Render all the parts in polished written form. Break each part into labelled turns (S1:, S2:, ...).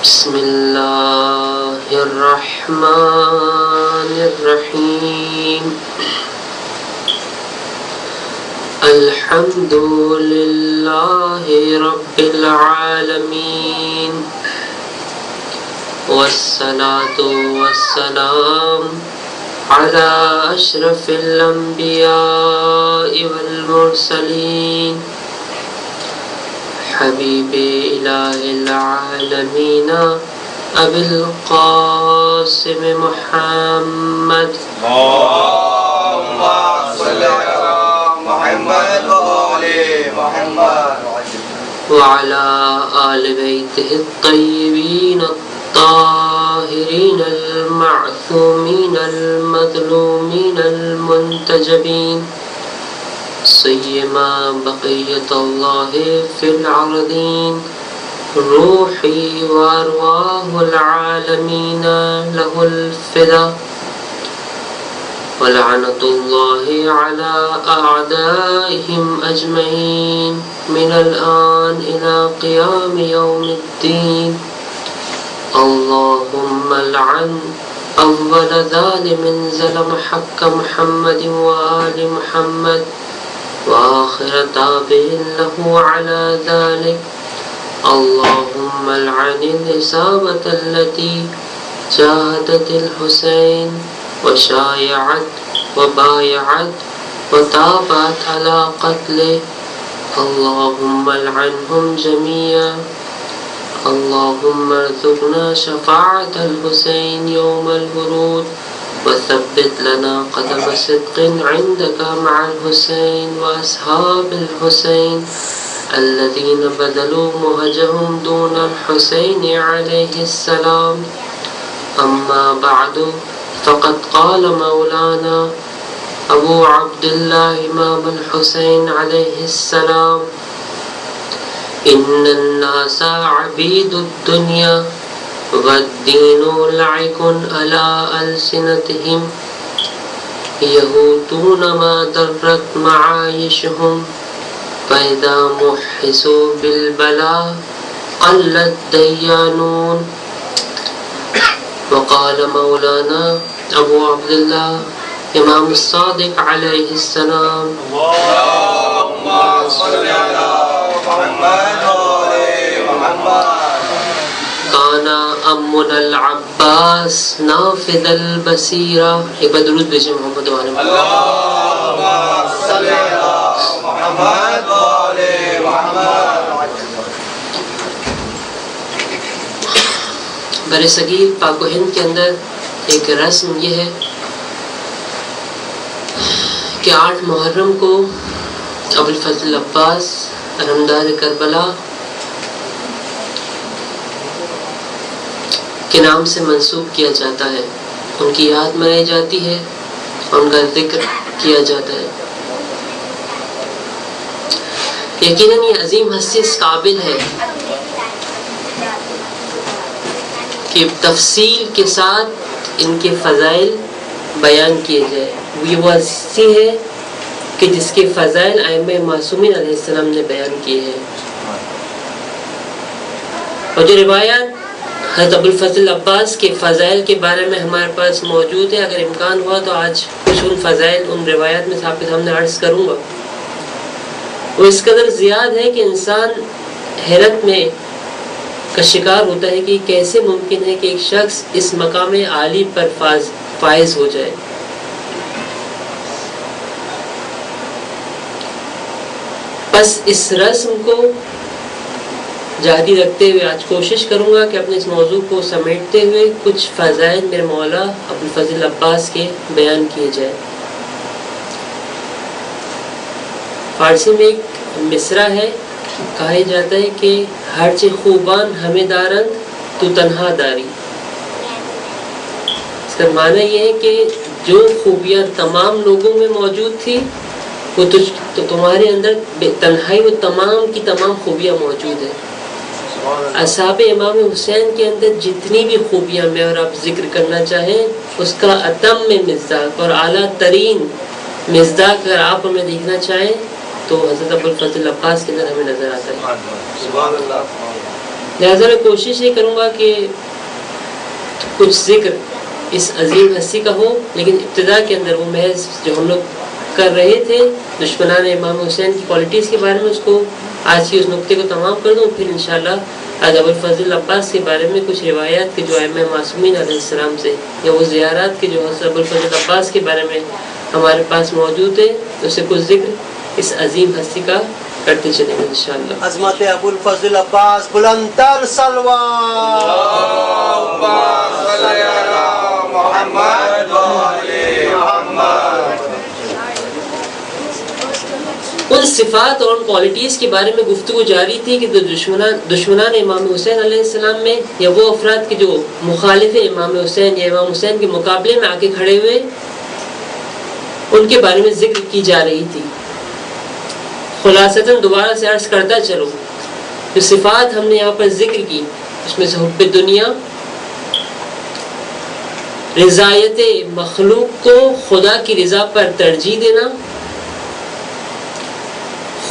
S1: بسم اللہ الرحمن الرحیم الحمد للہ رب العالمین والصلاة والسلام على اشرف الانبیاء والمرسلین حبیب الہ العالمین ابی القاسم محمد
S2: اللهم صل على محمد وآل محمد
S1: وعلى آل بیتہ الطیبین الطاہرین المعصومین المظلومین المنتجبین سیما بقیت اللہ فی الارضین روحی وارواح العالمین لہ الفدا ولعنت اللہ علی اعدائهم اجمعین من الآن الى قیام یوم الدین اللہم لعن اول ظالم ظلم حق محمد وآل محمد وآخر تابع له على ذلك اللهم لعن الإصابة التي جاهدت الحسين وشايعت وبايعت وتابعت على قتله اللهم لعنهم جميعا اللهم ارزقنا شفاعة الحسين يوم الورود وثبت لنا قدم صدق عندك مع الحسين وأصحاب الحسين الذين بذلوا مهجهم دون الحسين عليه السلام أما بعد فقد قال مولانا أبو عبد الله إمام الحسين عليه السلام إن الناس عبيد الدنيا والدين لعق على ألسنتهم يهوتون ما درت معايشهم فإذا محسوا بالبلاء قل الديانون وقال مولانا أبو عبد الله إمام الصادق عليه السلام
S2: اللهم صل على محمد وآل محمد
S1: كان أمنا العباس نافذ البصيرة ایک بار درود بھیجیں محمد وآل محمد
S2: اللهم صل على محمد وآل محمد
S1: بر صغیر پاک و ہند کے اندر ایک رسم یہ ہے کہ 8 محرم کو ابوالفضل عباس علمدار کربلا کے نام سے منسوب کیا جاتا ہے، ان کی یاد منائی جاتی ہے اور ان کا ذکر کیا جاتا ہے۔ یقیناً یہ عظیم ہستی اس قابل ہے کہ تفصیل کے ساتھ ان کے فضائل بیان کیے جائے۔ یہ وہ ہستی ہے کہ جس کے فضائل ائمہ معصومین علیہ السلام نے بیان کیے ہیں، اور جو روایات حضرت ابوالفضل عباس کے فضائل کے بارے میں ہمارے پاس موجود ہے، اگر امکان ہوا تو آج کچھ ان فضائل ان روایات میں آپ کے سامنے عرض کروں گا۔ وہ اس قدر زیادہ ہے کہ انسان حیرت میں کا شکار ہوتا ہے کہ کیسے ممکن ہے کہ ایک شخص اس مقام عالی پر فائز ہو جائے۔ بس اس رسم کو جاری رکھتے ہوئے آج کوشش کروں گا کہ اپنے اس موضوع کو سمیٹتے ہوئے کچھ فضائل میرے مولا ابوالفضل عباس کے بیان کیے جائیں۔ فارسی میں ایک مصرع ہے، کہا جاتا ہے کہ ہرچہ خوبان ہمیں دارند تو تنہا داری۔ اس کا معنی یہ ہے کہ جو خوبیاں تمام لوگوں میں موجود تھی وہ تو تمہارے اندر تنہائی وہ تمام کی تمام خوبیاں موجود ہیں۔ اصحاب امام حسین کے اندر جتنی بھی خوبیاں میں اور آپ ذکر کرنا چاہیں اس کا اتم میں مصداق اور اعلیٰ ترین مصداق اگر آپ ہمیں دیکھنا چاہیں تو حضرت ابوالفضل عباس کے اندر ہمیں نظر آتا ہے۔ لہٰذا میں کوشش یہ کروں گا کہ کچھ ذکر اس عظیم ہستی کا ہو، لیکن ابتدا کے اندر وہ محض جو ہم لوگ کر رہے تھے دشمنان امام حسین کی کوالٹیز کے بارے میں، اس کو آج کی اس نقطے کو تمام کر دوں. پھر انشاءاللہ آج ابوالفضل عباس کے بارے میں کچھ روایات کے جو ائمہ معصومین علیہ السلام سے یا وہ زیارات کے جو حضرت ابوالفضل عباس کے بارے میں ہمارے پاس موجود ہے، اس سے کچھ ذکر اس عظیم ہستی کا کرتے چلیں گے انشاءاللہ.
S3: عظمت ابوالفضل عباس، بلند تر صلوات.
S2: اللهم صل على محمد وآل محمد.
S1: ان صفات اور ان کوالٹیز کے بارے میں گفتگو جاری تھی کہ دشمنان امام حسین علیہ السلام میں یا وہ افراد کے جو مخالف امام حسین یا امام حسین کے مقابلے میں آ کے کھڑے ہوئے، ان کے بارے میں ذکر کی جا رہی تھی. خلاصتاً دوبارہ سے عرض کرتا چلوں، جو صفات ہم نے یہاں پر ذکر کی اس میں سے حب دنیا، رضایت مخلوق کو خدا کی رضا پر ترجیح دینا،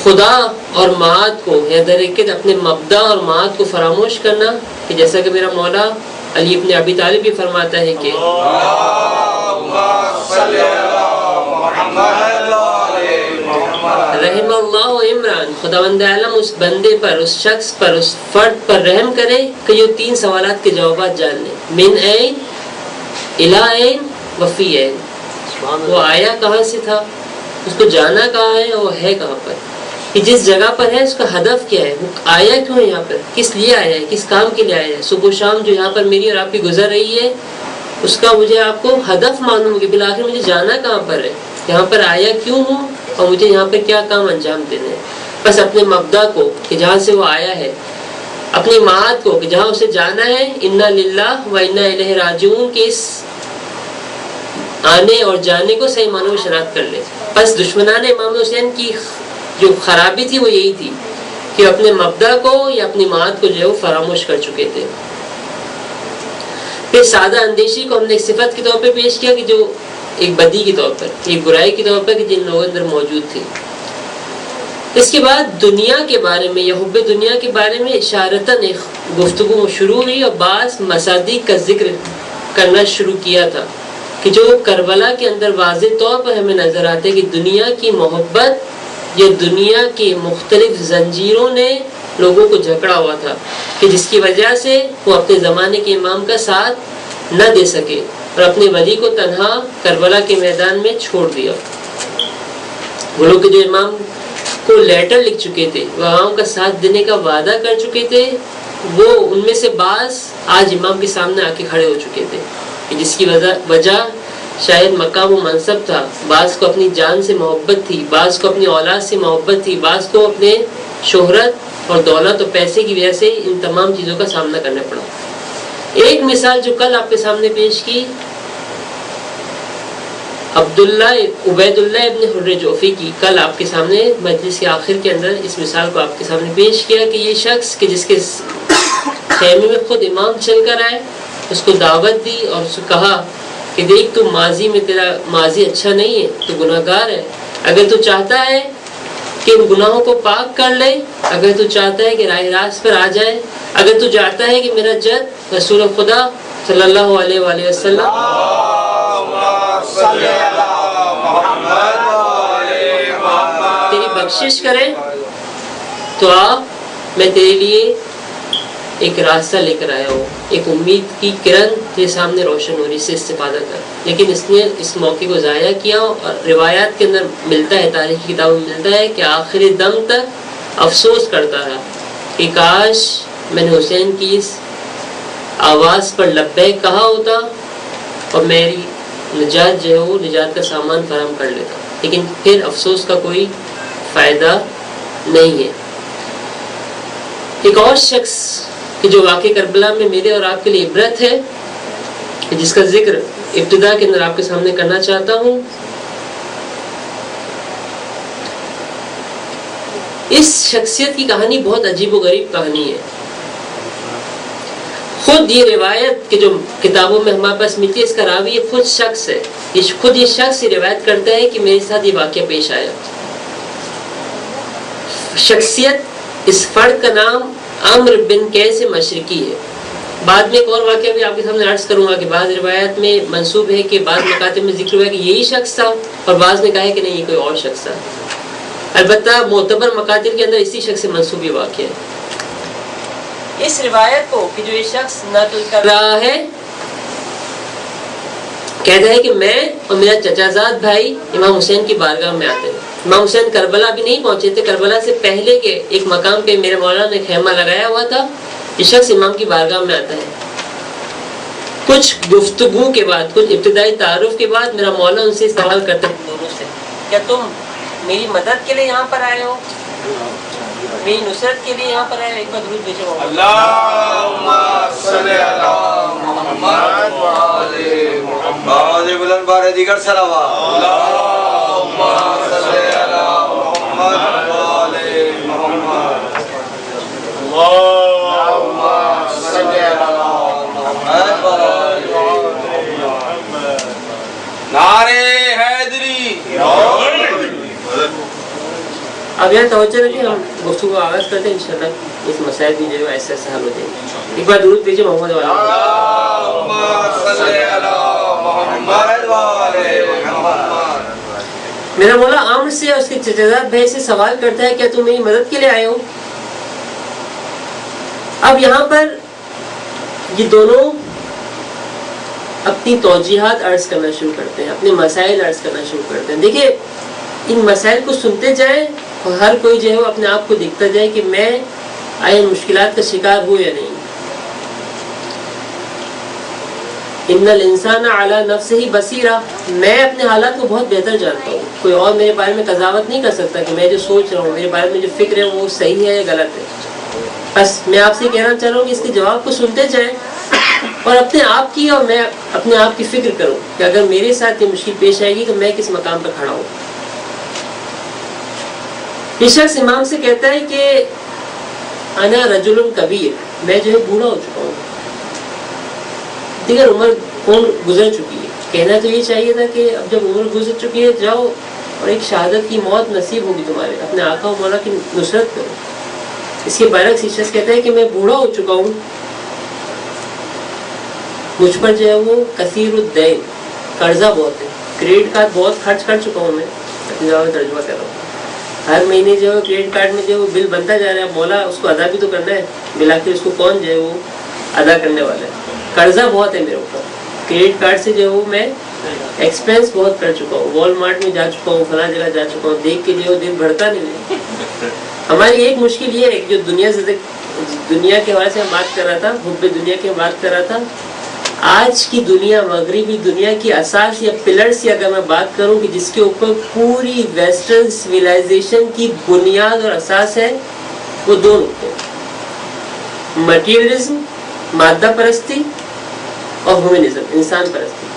S1: خدا اور معاد کو یا در حقیقت اپنے مبدا اور معاد کو فراموش کرنا، کہ جیسا کہ میرا مولا علی ابن ابی طالب بھی فرماتا ہے کہ رحم اللہ عمران، خداوند عالم اس بندے پر، اس شخص پر، اس فرد پر رحم کرے کہ جو 3 سوالات کے جوابات جان لے. من این، الی این، وفی این. وہ آیا کہاں سے تھا، اس کو جانا کہاں ہے، اور وہ ہے کہاں پر، کہ جس جگہ پر ہے اس کا ہدف کیا ہے، وہ آیا کیوں ہے یہاں پر، کس لیے آیا ہے، کس کام کے لیے آیا ہے. صبح و شام جو یہاں پر میری اور آپ کی گزر رہی ہے، اس کا مجھے آپ کو ہدف معلوم ہوگی، بالآخر مجھے جانا کہاں پر ہے، یہاں پر آیا کیوں ہوں، اور مجھے یہاں پر کیا کام انجام دینا ہے. بس اپنے مبدا کو کہ جہاں سے وہ آیا ہے، اپنی معاد کو کہ جہاں اسے جانا ہے، انا للہ و انا الیہ راجعون کے اس آنے اور جانے کو صحیح معنوں میں شناخت کر لے. بس دشمنان امام حسین کی جو خرابی تھی وہ یہی تھی کہ اپنے مبدا کو یا اپنی معاد کو جو ہے وہ فراموش کر چکے تھے. پھر سادہ اندیشی کو ہم نے ایک صفت کے طور پہ پیش کیا کہ جو ایک بدی کے طور پر، ایک برائی کے طور پر کہ جن لوگوں اندر موجود تھی. اس کے بعد دنیا کے بارے میں یا حب دنیا کے بارے میں اشارتاً ایک گفتگو شروع ہوئی اور بعض مصادیق کا ذکر کرنا شروع کیا تھا کہ جو کربلا کے اندر واضح طور پر ہمیں نظر آتے ہیں کہ دنیا کی محبت یا دنیا کی مختلف زنجیروں نے لوگوں کو جکڑا ہوا تھا، کہ جس کی وجہ سے وہ اپنے زمانے کے امام کا ساتھ نہ دے سکے اور اپنے ولی کو تنہا کربلا کے میدان میں چھوڑ دیا. وہ لوگ جو امام کو لیٹر لکھ چکے تھے، وہ امام کا ساتھ دینے کا وعدہ کر چکے تھے، وہ ان میں سے بعض آج امام کے سامنے آ کے کھڑے ہو چکے تھے، جس کی وجہ شاید مقام و منصب تھا، بعض کو اپنی جان سے محبت تھی، بعض کو اپنی اولاد سے محبت تھی، بعض کو اپنے شہرت اور دولت اور پیسے کی وجہ سے ان تمام چیزوں کا سامنا کرنا پڑا. ایک مثال جو کل آپ کے سامنے پیش کی، عبید اللہ ابن حر جوفی کی، کل آپ کے سامنے مجلس کے آخر کے اندر اس مثال کو آپ کے سامنے پیش کیا کہ یہ شخص کہ جس کے خیمے میں خود امام چل کر آئے، اس کو دعوت دی اور اس کو کہا کہ دیکھ تو ماضی میں تیرا ماضی اچھا نہیں ہے، تو گناہ گار ہے، اگر تو چاہتا ہے کہ ان گناہوں کو پاک کر لے، اگر تو چاہتا ہے کہ راہ راست پر آ جائے، اگر تو چاہتا ہے کہ میرا جد رسول خدا صلی اللہ علیہ وآلہ وسلم تیری بخشش کرے، تو آ، میں تیرے لیے ایک راستہ لے کر آیا ہوں، ایک امید کی کرن تیرے سامنے روشن ہو رہی، سے استفادہ کر. لیکن اس نے اس موقع کو ضائع کیا، اور روایات کے اندر ملتا ہے، تاریخی کتابوں میں ملتا ہے کہ آخری دم تک افسوس کرتا رہا کہ کاش میں نے حسین کی اس آواز پر لبیک کہا ہوتا اور میری نجات جو ہے وہ نجات کا سامان فراہم کر لیتا. لیکن پھر افسوس کا کوئی فائدہ نہیں ہے. ایک اور شخص کہ جو واقع کربلا میں میرے اور آپ کے لیے عبرت ہے، جس کا ذکر ابتدا کے اندر آپ کے سامنے کرنا چاہتا ہوں، اس شخصیت کی کہانی بہت عجیب و غریب کہانی ہے. خود یہ روایت کہ جو کتابوں میں ہمارے پاس ملتی ہے، اس کا راوی یہ خود شخص ہے، خود یہ شخص یہ روایت کرتا ہے کہ میرے ساتھ یہ واقعہ پیش آیا. شخصیت اس فرد کا نام عمرو بن قیس مشرقی ہے. بعد میں ایک اور واقعہ بھی آپ کے سامنے عرض کروں گا کہ بعض روایات میں منسوب ہے کہ بعض مکاتب میں ذکر ہوا ہے کہ یہی شخص تھا، اور بعض نے کہا ہے کہ نہیں یہ کوئی اور شخص تھا. البتہ معتبر مکاتب کے اندر اسی شخص سے منسوب یہ واقعہ ہے. اس روایت کو کہ جو یہ شخص نقل کر رہا ہے کہتا ہے کہ میں اور میرا چچا زاد بھائی امام حسین کی بارگاہ میں آتے ہیں. امام حسین کربلا بھی نہیں پہنچے تھے، کربلا سے پہلے کے ایک مقام پہ میرے مولانا نے خیمہ لگایا ہوا تھا. یہ شخص امام کی بارگاہ میں آتا ہے. کچھ گفتگو کے بعد، کچھ ابتدائی تعارف کے بعد میرا مولانا ان سے سوال کرتا ہے دونوں سے، کیا تم میری مدد کے لیے یہاں پر آئے ہو، میری نصرت کے لیے یہاں پر آئے ہو؟ ایک بار درود بھیجو.
S2: اللہم صلی علی محمد و آل محمد.
S3: بلند بار دیگر صلوات.
S2: اللہم صلی علی محمد و آل محمد. اللہم صلی علی محمد و آل محمد. نعرہ حیدری.
S1: اب یہاں توجہ رکھیں، ہم گفتگو کا آغاز کرتے ہیں انشاءاللہ. اس مسائل بھی جو ہے ایسے ایسے حل ہو جائیں گے. ایک بار درود بھیجیے محمد والا.
S2: اللہم صلی علی محمد و آل محمد.
S1: میرا مولا عامر سے اور اس کے چچا زاد بھائی سے سوال کرتا ہے کیا تم میری مدد کے لیے آئے ہو؟ اب یہاں پر یہ دونوں اپنی توجیحات عرض کرنا شروع کرتے ہیں، اپنے مسائل عرض کرنا شروع کرتے ہیں. دیکھیں ان مسائل کو سنتے جائیں اور ہر کوئی جو ہے وہ اپنے آپ کو دیکھتا جائے کہ میں آیا مشکلات کا شکار ہوں یا نہیں. ان الانسان علی نفسہ بصیرہ، میں اپنے حالات کو بہت بہتر جانتا ہوں. کوئی اور میرے بارے میں قضاوت نہیں کر سکتا کہ میں جو سوچ رہا ہوں، میرے بارے میں جو فکر ہے وہ صحیح ہے یا غلط ہے. بس میں آپ سے کہنا چاہ رہا ہوں کہ اس کے جواب کو سنتے جائیں اور اپنے آپ کی اور میں اپنے آپ کی فکر کروں کہ اگر میرے ساتھ یہ مشکل پیش آئے گی تو میں کس مقام پر کھڑا ہوں. یہ شخص امام سے کہتا ہے کہ انا رجل کبیر، میں جو ہے بوڑھا ہو چکا ہوں، دیگر عمر کون گزر چکی ہے. کہنا تو یہ چاہیے تھا کہ اب جب عمر گزر چکی ہے جاؤ اور ایک شہادت کی موت نصیب ہوگی تمہارے، اپنے آقا و مولا کی نصرت کرو. اس کے برعکس یہ شخص کہتا ہے کہ میں بوڑھا ہو چکا ہوں، مجھ پر جو ہے وہ کثیر الدین، قرضہ بہت ہے، کریڈٹ کارڈ بہت خرچ کر چکا ہوں. میں ترجمہ کر رہا ہوں، ہر مہینے جو ہے کریڈٹ کارڈ میں جو وہ بل بنتا جا رہا ہے، مولا اس کو ادا بھی تو کرنا ہے، بلا کے اس کو کون جو ہے وہ ادا کرنے والا ہے. قرضہ بہت ہے میرے اوپر، کریڈٹ کارڈ سے جو ہے وہ میں ایکسپینس بہت کر چکا ہوں، وال مارٹ میں جا چکا ہوں، فلاں جگہ جا چکا ہوں، دیکھ کے جو دل بڑھتا نہیں ہے. ہماری ایک مشکل یہ ہے کہ جو دنیا کے حوالے سے ہم بات کر رہا تھا، حب دنیا کی بات کر رہا تھا، آج کی دنیا، مغربی دنیا کی اساس یا پلرز کی اگر میں بات کروں کہ جس کے اوپر پوری ویسٹرن سویلائزیشن کی بنیاد اور اساس ہے، وہ دو نقطے: مٹیریلزم، مادہ پرستی، اور ہیومنزم، انسان پرستی.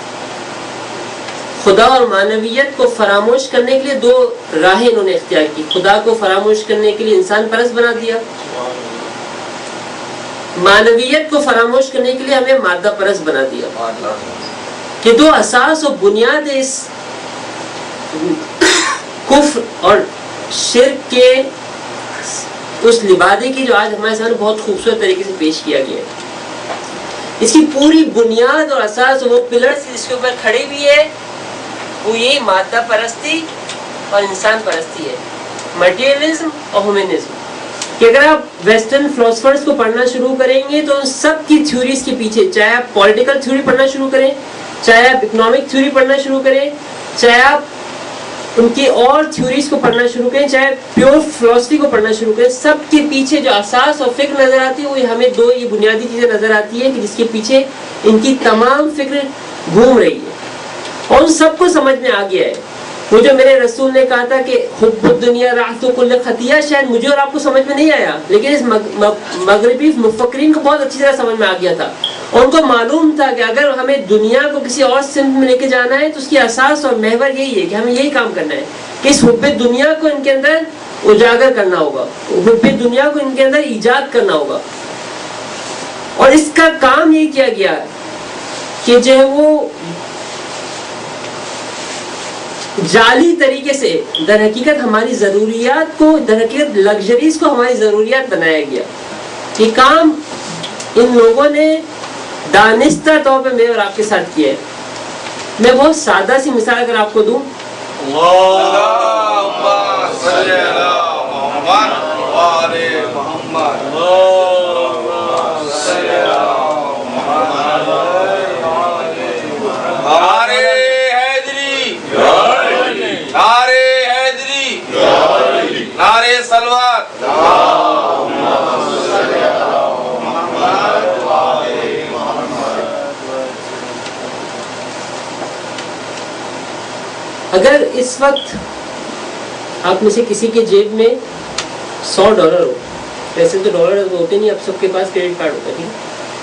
S1: خدا اور معنویت کو فراموش کرنے کے لیے دو راہیں انہوں نے اختیار کی. خدا کو فراموش کرنے کے لیے انسان پرست بنا دیا، معنویت کو فراموش کرنے کے لیے ہمیں مادہ پرست بنا دیا. کہ دو اساس و بنیاد اس کفر اور شرک کے اس لبادے کی جو آج ہمارے سامنے بہت خوبصورت طریقے سے پیش کیا گیا ہے. اس کی پوری بنیاد اور اساس وہ پلرز جس کے اوپر کھڑی ہوئی ہے وہ یہی مادہ پرستی اور انسان پرستی ہے، مٹیریلزم اور ہیومنزم. کہ اگر آپ ویسٹرن فلاسفرز کو پڑھنا شروع کریں گے تو ان سب کی تھیوریز کے پیچھے، چاہے آپ پولیٹیکل تھیوری پڑھنا شروع کریں، چاہے آپ اکنامک تھیوری پڑھنا شروع کریں، چاہے آپ ان کی اور تھیوریز کو پڑھنا شروع کریں، چاہے پیور فلاسفی کو پڑھنا شروع کریں، سب کے پیچھے جو اساس اور فکر نظر آتی ہے وہ ہمیں دو یہ بنیادی چیزیں نظر آتی ہے کہ جس کے پیچھے ان کی تمام فکر گھوم رہی ہے. اور ان سب کو سمجھ میں آ گیا ہے. وہ جو میرے رسول نے کہا تھا کہ حب الدنیا رأس کل خطیہ، شاید مجھے اور آپ کو سمجھ میں نہیں آیا، لیکن اس مغربی مفکرین کو بہت اچھی طرح سمجھ میں آ گیا تھا. اور ان کو معلوم تھا کہ اگر ہمیں دنیا کو کسی اور سمت میں لے کے جانا ہے تو اس کی اساس اور محور یہی ہے کہ ہمیں یہی کام کرنا ہے کہ اس حب دنیا کو ان کے اندر اجاگر کرنا ہوگا، حب دنیا کو ان کے اندر ایجاد کرنا ہوگا. اور اس کا کام یہی کیا گیا کہ جو ہے وہ جعلی طریقے سے در حقیقت ہماری ضروریات کو، در حقیقت لگژریز کو ہماری ضروریات بنایا گیا. یہ کام ان لوگوں نے دانستہ طور پہ میرے اور آپ کے ساتھ کیا ہے. میں بہت سادہ سی مثال اگر آپ کو دوں،
S2: اللهم صل على محمد وآل محمد. اللهم صل على محمد نعرہ حیدری، نعرہ حیدری، نعرہ صلوات.
S1: اگر اس وقت آپ میں سے کسی کے جیب میں $100 ہو، ویسے تو ڈالر ہوتے نہیں، اب سب کے پاس کریڈٹ کارڈ ہوتا ہے، ٹھیک ہے،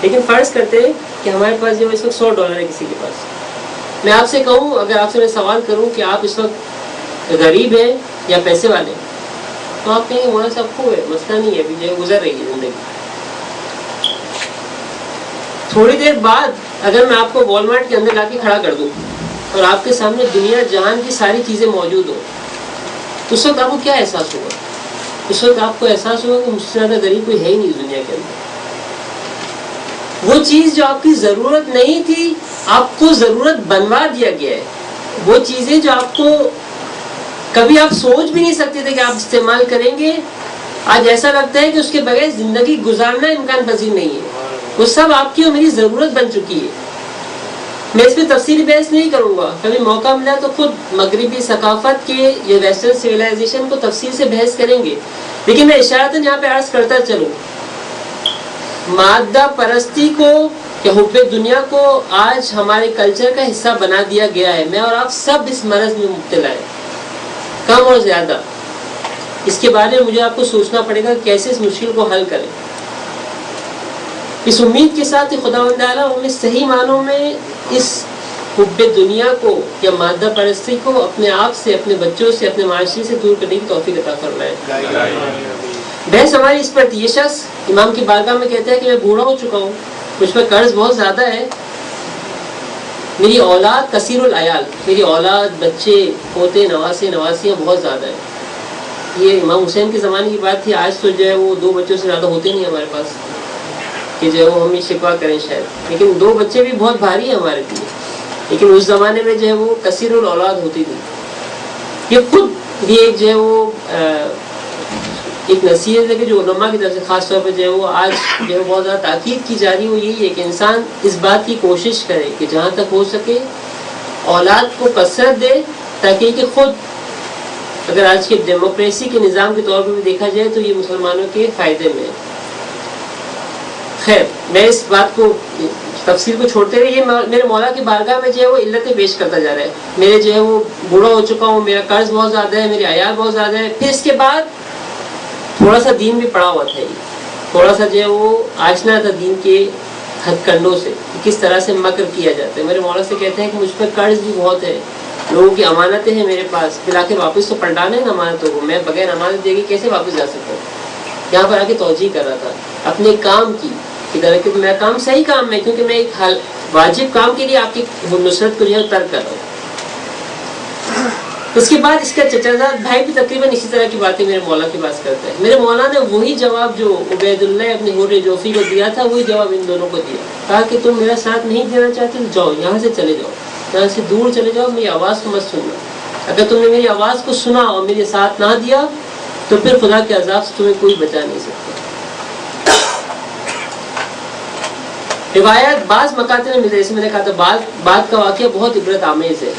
S1: لیکن فرض کرتے ہیں کہ ہمارے پاس جو اس وقت $100 ہے کسی کے پاس. میں آپ سے کہوں، اگر آپ سے میں سوال کروں کہ آپ اس وقت غریب ہیں یا پیسے والے ہیں، تو آپ کہیں گے مولانا صاحب خوب ہے، مسئلہ نہیں ہے، ابھی جو گزر رہی ہے زندگی. تھوڑی دیر بعد اگر میں آپ کو والمارٹ کے اندر لا کے کھڑا کر دوں اور آپ کے سامنے دنیا جہان کی ساری چیزیں موجود ہوں، اس وقت آپ کو کیا احساس ہوگا؟ اس وقت آپ کو احساس ہوگا کہ مجھ سے زیادہ غریب کوئی ہے ہی نہیں اس دنیا کے اندر. وہ چیز جو آپ کی ضرورت نہیں تھی، آپ کو ضرورت بنوا دیا گیا ہے. وہ چیزیں جو آپ کو کبھی آپ سوچ بھی نہیں سکتے تھے کہ آپ استعمال کریں گے، آج ایسا لگتا ہے کہ اس کے بغیر زندگی گزارنا امکان پذیر نہیں ہے. وہ سب آپ کی اور میری ضرورت بن چکی ہے. میں اس پہ تفصیلی بحث نہیں کروں گا، کبھی موقع ملا تو خود مغربی ثقافت کے یا ویسٹرن سویلائزیشن کو تفصیل سے بحث کریں گے. لیکن میں اشارتاً یہاں پہ عرض کرتا چلوں، مادہ پرستی کو یا حب دنیا کو آج ہمارے کلچر کا حصہ بنا دیا گیا ہے. میں اور آپ سب اس مرض میں مبتلا ہیں، کم اور زیادہ. اس کے بارے میں مجھے آپ کو سوچنا پڑے گا کہ کیسے اس مشکل کو حل کریں. اس امید کے ساتھ کہ خداوند تعالیٰ ہمیں صحیح معنوں میں اس حب دنیا کو یا مادہ پرستی کو اپنے آپ سے، اپنے بچوں سے، اپنے معاشرے سے دور کرنے کی توفیق عطا فرمائے. بحث ہماری اس پر تھی. یہ شخص امام کی بارگاہ میں کہتا ہے کہ میں بوڑھا ہو چکا ہوں، مجھ پر قرض بہت زیادہ ہے، میری اولاد کثیر العیال، میری اولاد، بچے، پوتے، نواسے، نواسیاں بہت زیادہ ہیں. یہ امام حسین کے زمانے کی بات تھی. آج تو جو ہے وہ 2 بچوں سے زیادہ ہوتے نہیں ہمارے پاس کہ جو ہے وہ ہم یہ شکوہ کریں شاید، لیکن 2 بچے بھی بہت بھاری ہیں ہمارے لیے. لیکن اس زمانے میں جو ہے وہ کثیر الاولاد ہوتی تھی. یہ خود بھی ایک جو ہے وہ ایک نصیحت ہے کہ جو علماء کی طرف سے خاص طور پہ جو ہے وہ آج جو ہے بہت زیادہ تاکید کی جا رہی ہے، وہ یہی ہے کہ انسان اس بات کی کوشش کرے کہ جہاں تک ہو سکے اولاد کو کثرت دے، تاکہ کہ خود اگر آج کے ڈیموکریسی کے نظام کے طور پہ بھی دیکھا جائے تو یہ مسلمانوں کے فائدے میں ہے. خیر، میں اس بات کو تفصیل کو چھوڑتے ہوئے یہ میرے مولا کی بارگاہ میں جو ہے وہ علتیں پیش کرتا جا رہا ہے. میرے جو ہے وہ بوڑھا ہو چکا ہوں، میرا قرض بہت زیادہ ہے، میری عیال بہت زیادہ ہے. پھر اس کے بعد تھوڑا سا دین بھی پڑا ہوا تھا، یہ تھوڑا سا جو ہے وہ آشنا تھا دین کے ہتھ کنڈوں سے، کس طرح سے مکر کیا جاتا ہے. میرے مولا سے کہتے ہیں کہ مجھ پر قرض بھی بہت ہے، لوگوں کی امانتیں ہیں میرے پاس، پھر آ کے واپس تو پلٹانا ہے نا امانتوں کو، میں بغیر امانت دے کے کیسے واپس جا سکتا ہوں. یہاں پر آ کے توجہ کر رہا تھا اپنے کام کی کہ میرا کام صحیح کام ہے، کیونکہ میں ایک واجب کام کے لیے آپ کی نصرت کو جو ہے ترک کر رہا ہوں. اس کے بعد اس کا چچا زاد بھائی بھی تقریباً اسی طرح کی باتیں میرے مولا کے پاس کرتا ہے. میرے مولا نے وہی جواب جو عبید اللہ اپنے حر جوفی کو دیا تھا وہی جواب ان دونوں کو دیا. کہا کہ تم میرا ساتھ نہیں دینا چاہتے تو جاؤ، یہاں سے چلے جاؤ، یہاں سے دور چلے جاؤ، میری آواز کو مت سننا. اگر تم نے میری آواز کو سنا اور میرے ساتھ نہ دیا تو پھر خدا کے عذاب سے تمہیں کوئی بچا نہیں سکتا. روایت بعض مکاتب میں ملے، جیسے میں نے کہا تھا بات کا واقعہ بہت عبرت آمیز ہے.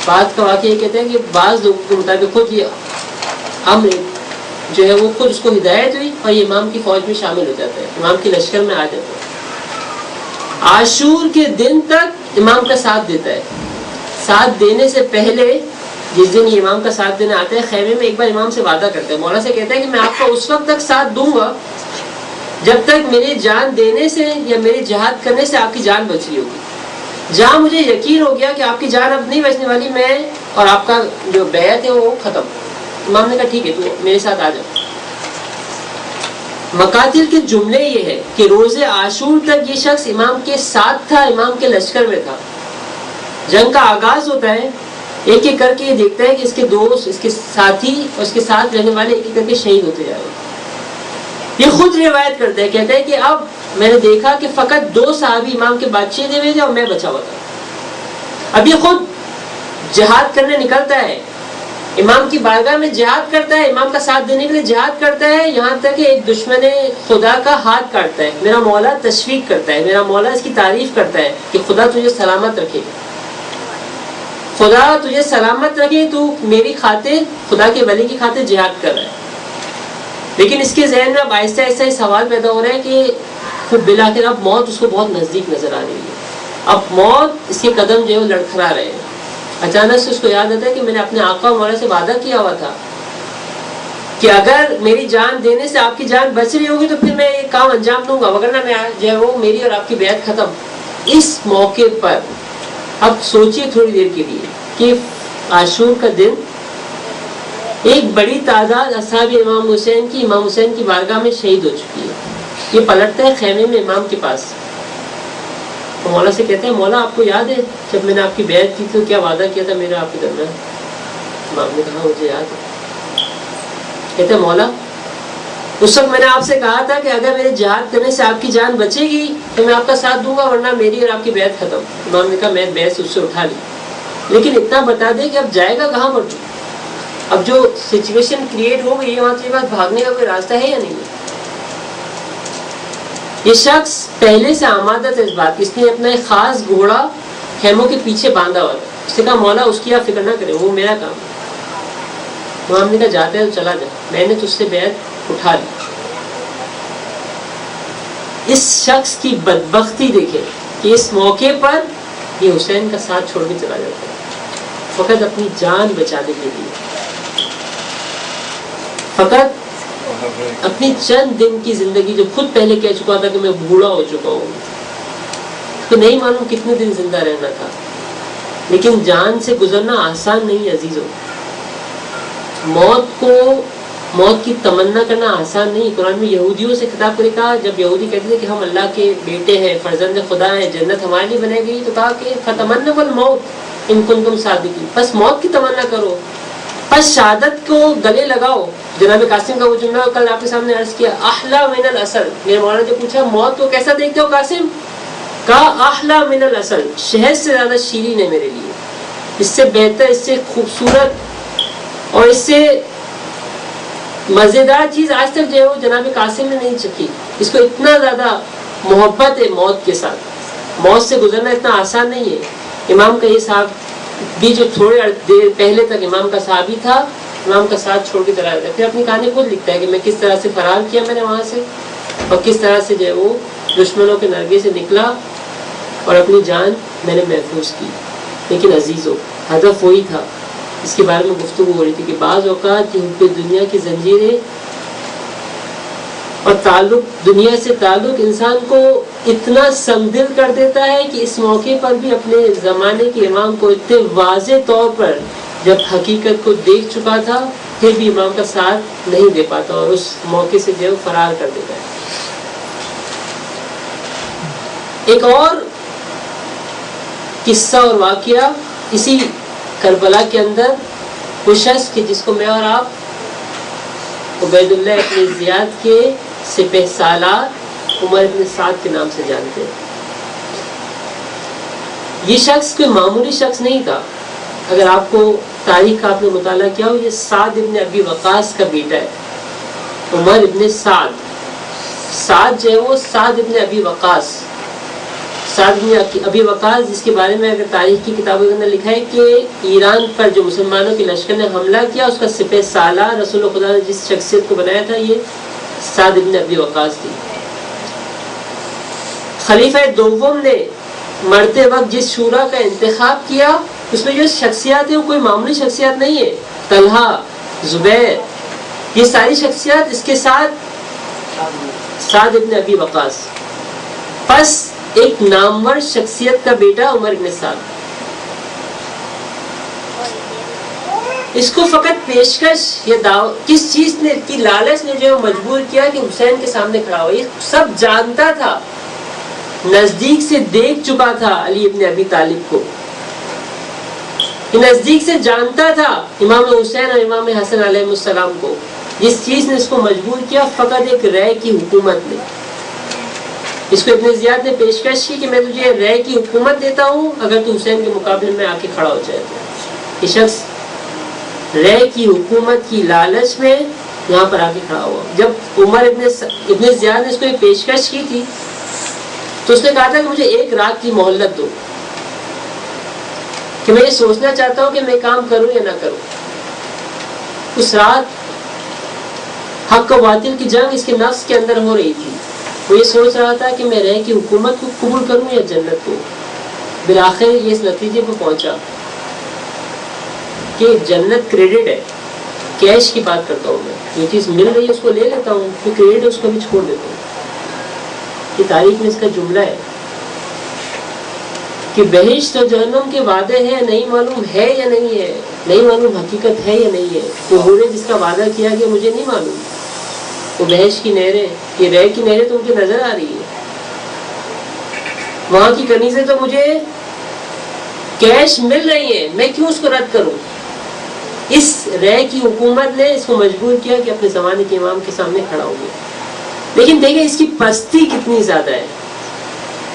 S1: بات کا واقعہ یہ کہتے ہیں کہ بعض لوگوں کے مطابق خود یہ امر جو ہے وہ خود اس کو ہدایت ہوئی اور یہ امام کی فوج میں شامل ہو جاتا ہے، امام کے لشکر میں آ جاتا ہے. عاشور کے دن تک امام کا ساتھ دیتا ہے. ساتھ دینے سے پہلے جس دن یہ امام کا ساتھ دینے آتے ہیں، خیمے میں ایک بار امام سے وعدہ کرتے ہیں، مولا سے کہتے ہیں کہ میں آپ کا اس وقت تک ساتھ دوں گا جب تک میری جان دینے سے یا میری جہاد کرنے سے آپ کی جان بچ رہی ہوگی. جہاں مجھے یقین ہو گیا کہ آپ کی جان اب نہیں بچنے والی، میں اور آپ کا جو بیعت ہے وہ ختم. امام نے کہا ٹھیک ہے تو میرے ساتھ آ جاؤ. مقاتل کے جملے یہ ہے کہ روز عاشور تک یہ شخص امام کے ساتھ تھا، امام کے لشکر میں تھا. جنگ کا آغاز ہوتا ہے، ایک ایک کر کے یہ دیکھتا ہے کہ اس کے دوست، اس کے ساتھی اور اس کے ساتھ رہنے والے ایک ایک کر کے شہید ہوتے جا رہے ہیں. یہ خود روایت کرتے ہیں، کہتے ہیں کہ اب میں نے دیکھا کہ فقط 2 صحابی امام کے بعد شہید ہوئے تھے اور میں بچا ہوا تھا۔ اب یہ خود جہاد کرنے نکلتا ہے، امام کی بارگاہ میں جہاد کرتا ہے، امام کا ساتھ دینے کے لیے جہاد کرتا ہے، یہاں تک کہ ایک دشمن خدا کا ہاتھ کاٹتا ہے۔ میرا مولا تشویق کرتا ہے، میرا مولا اس کی تعریف کرتا ہے کہ خدا تجھے سلامت رکھے، خدا تجھے سلامت رکھے، تو میری خاطر، خدا کے ولی کی خاطر جہاد کر رہا ہے۔ لیکن اس کے ذہن میں اب آہستہ آہستہ یہ سوال پیدا ہو رہا ہے کہ بالآخر اب موت اس کو بہت نزدیک نظر آ رہی ہے، اب موت اس کے قدم جو ہے وہ لڑکھڑا رہے ہیں۔ اچانک سے اس کو یاد آتا ہے کہ میں نے اپنے آقا مولا سے وعدہ کیا ہوا تھا کہ اگر میری جان دینے سے آپ کی جان بچ رہی ہوگی تو پھر میں یہ کام انجام دوں گا، وگرنہ میں جو ہے وہ میری اور آپ کی بیعت ختم۔ اس موقع پر اب سوچئے تھوڑی دیر کے لیے کہ عاشور کا دن ایک بڑی تعداد اصحاب امام حسین کی بارگاہ میں شہید ہو چکی ہے۔ یہ پلٹتا ہے خیمے میں امام کے پاس، تو مولا سے کہتے ہیں مولا آپ کو یاد ہے جب میں نے آپ کی بیعت کی تو کیا وعدہ کیا تھا میرا آپ کے درمیان؟ امام نے کہا مجھے یاد ہے۔ کہتے ہیں مولا اس وقت میں نے آپ سے کہا تھا کہ اگر میرے جہاد کرنے سے آپ کی جان بچے گی تو میں آپ کا ساتھ دوں گا، ورنہ میری اور آپ کی بیعت ختم۔ امام نے کہا میں بیعت اس سے اٹھا لی، لیکن اتنا بتا دے کہ اب جائے گا کہاں پر؟ اب جو سچویشن کریٹ ہو گئی ہے وہاں سے بعد بھاگنے کا کوئی راستہ ہے یا نہیں ہے؟ یہ شخص پہلے سے آمادہ تھا اس بات کی، اس نے اپنا ایک خاص گھوڑا خیموں کے پیچھے باندھا ہوا تھا۔ اس نے کہا مولا اس کی آپ فکر نہ کرے، وہ میرا کام ہے۔ امام نے کہا جاتا ہے تو چلا جا، میں نے تجھ سے بیعت اٹھا لی۔ اس شخص کی بدبختی دیکھے کہ اس موقع پر یہ حسین کا ساتھ چھوڑ کے چلا جاتا ہے، فقط اپنی جان بچانے کے لیے، فقط اپنی چند دن کی زندگی، جو خود پہلے کہہ چکا تھا کہ میں بوڑھا ہو چکا ہوں، تو نہیں معلوم کتنے دن زندہ رہنا تھا، لیکن جان سے گزرنا آسان نہیں عزیزوں۔ موت کی تمنا کرنا آسان نہیں۔ قرآن میں یہودیوں سے خطاب کرے کہا، جب یہودی کہتے تھے کہ ہم اللہ کے بیٹے ہیں، فرزند خدا ہیں، جنت ہمارے لیے بنائی گئی، تو کہا کہ فتمنوا الموت ان کنتم صادقین، بس موت کی تمنا کرو، بس شہادت کو گلے لگاؤ۔ جناب قاسم کا وہ جملہ کل آپ کے سامنے عرض کیا، احلی من العسل۔ میرے مولانا نے پوچھا موت کو کیسا دیکھتے ہو قاسم؟ کہا احلی من العسل، شہد سے زیادہ شیرین ہے میرے لیے، اس سے بہتر، اس سے خوبصورت اور اس سے مزیدار چیز آج تک جو ہے وہ جناب قاسم نے نہیں چکھی۔ اس کو اتنا زیادہ محبت ہے موت کے ساتھ، موت سے گزرنا اتنا آسان نہیں ہے۔ امام کا یہ صاحب بھی جو تھوڑے دیر پہلے تک امام کا صحابی تھا، امام کا ساتھ چھوڑ کے چلا جاتا ہے، پھر اپنی کہانی خود لکھتا ہے کہ میں کس طرح سے فرار کیا میں نے وہاں سے، اور کس طرح سے جو ہے وہ دشمنوں کے نرگے سے نکلا اور اپنی جان میں نے محفوظ کی۔ لیکن عزیزوں ہدف وہی تھا، اس کے بارے میں گفتگو ہو رہی تھی کہ بعض اوقات یہ حب دنیا کی زنجیریں اور دنیا سے تعلق انسان کو اتنا سمدل کر دیتا ہے کہ اس موقع پر بھی اپنے زمانے کے امام کو اتنے واضح طور پر جب حقیقت کو دیکھ چکا تھا پھر بھی امام کا ساتھ نہیں دے پاتا اور اس موقع سے جو فرار کر دیتا ہے۔ ایک اور قصہ اور واقعہ اسی کربلا کے اندر، وہ شخص کہ جس کو میں اور آپ عبید اللہ ابن زیاد کے سپہ سالار عمر ابن سعد کے نام سے جانتے ہیں۔ یہ شخص کوئی معمولی شخص نہیں تھا۔ اگر آپ کو تاریخ کا آپ نے مطالعہ کیا ہو، یہ سعد ابن ابی وقاص کا بیٹا ہے، عمر ابن سعد۔ سعد جو ہے وہ سعد ابن ابی وقاص، سعد ابن ابی وقاص، جس کے بارے میں اگر تاریخ کی کتابوں کے اندر لکھا ہے کہ ایران پر جو مسلمانوں کے لشکر نے حملہ کیا اس کا سپہ سالار رسول خدا نے جس شخصیت کو بنایا تھا یہ سعد ابن ابی وقاص تھی۔ خلیفہ دوم نے مرتے وقت جس شورا کا انتخاب کیا اس میں جو شخصیات ہیں وہ کوئی معمولی شخصیات نہیں ہے۔ طلحہ، زبیر، یہ ساری شخصیات اس کے ساتھ سعد ابن ابی وقاص، پس ایک نامور شخصیت کا بیٹا عمر ابن سعد۔ اس کو فقط پیشکش یا کس چیز نے کی لالچ نے جو مجبور کیا کہ حسین کے سامنے کھڑا ہو۔ یہ سب جانتا تھا، نزدیک سے دیکھ چکا تھا علی ابن ابی طالب کو، یہ نزدیک سے جانتا تھا امام حسین اور امام حسن علیہ السلام کو، جس چیز نے اس کو مجبور کیا فقط ایک رائے کی حکومت نے. اس کو ابن زیاد نے پیشکش کی کہ میں تجھے رائے کی حکومت دیتا ہوں اگر تو حسین کے مقابلے میں آ کے کھڑا ہو جائے. یہ شخص رائے کی حکومت کی لالچ میں یہاں پر آ کے کھڑا ہوا. جب عمر ابن زیاد نے اس کو یہ پیشکش کی تھی تو اس نے کہا تھا کہ مجھے ایک رات کی مہلت دو کہ میں یہ سوچنا چاہتا ہوں کہ میں کام کروں یا نہ کروں. اس رات حق و باطل کی جنگ اس کے نفس کے اندر ہو رہی تھی. وہ یہ سوچ رہا تھا کہ میں رہ کی حکومت کو قبول کروں یا جنت کو. بالآخر یہ اس نتیجے پر پہنچا کہ جنت کریڈٹ ہے. کیش کی بات کرتا ہوں میں, یہ چیز مل رہی ہے اس کو لے لیتا ہوں, جو کریڈٹ ہے اس کو بھی چھوڑ دیتا ہوں. یہ تاریخ میں اس کا جملہ ہے کہ بہشت و جہنم کے وعدے ہیں, نہیں معلوم ہے یا نہیں ہے, نہیں معلوم حقیقت ہے یا نہیں ہے. وہ بولے جس کا وعدہ کیا گیا مجھے نہیں معلوم. وہ بہشت کی نہریں, یہ رہ کی نہریں تو ان کی نظر آ رہی ہے, وہاں کی کنیزیں تو مجھے کیش مل رہی ہیں, میں کیوں اس کو رد کروں. اس رہ کی حکومت نے اس کو مجبور کیا کہ اپنے زمانے کے امام کے سامنے کھڑا ہو گیا. لیکن دیکھیں اس کی پستی کتنی زیادہ ہے.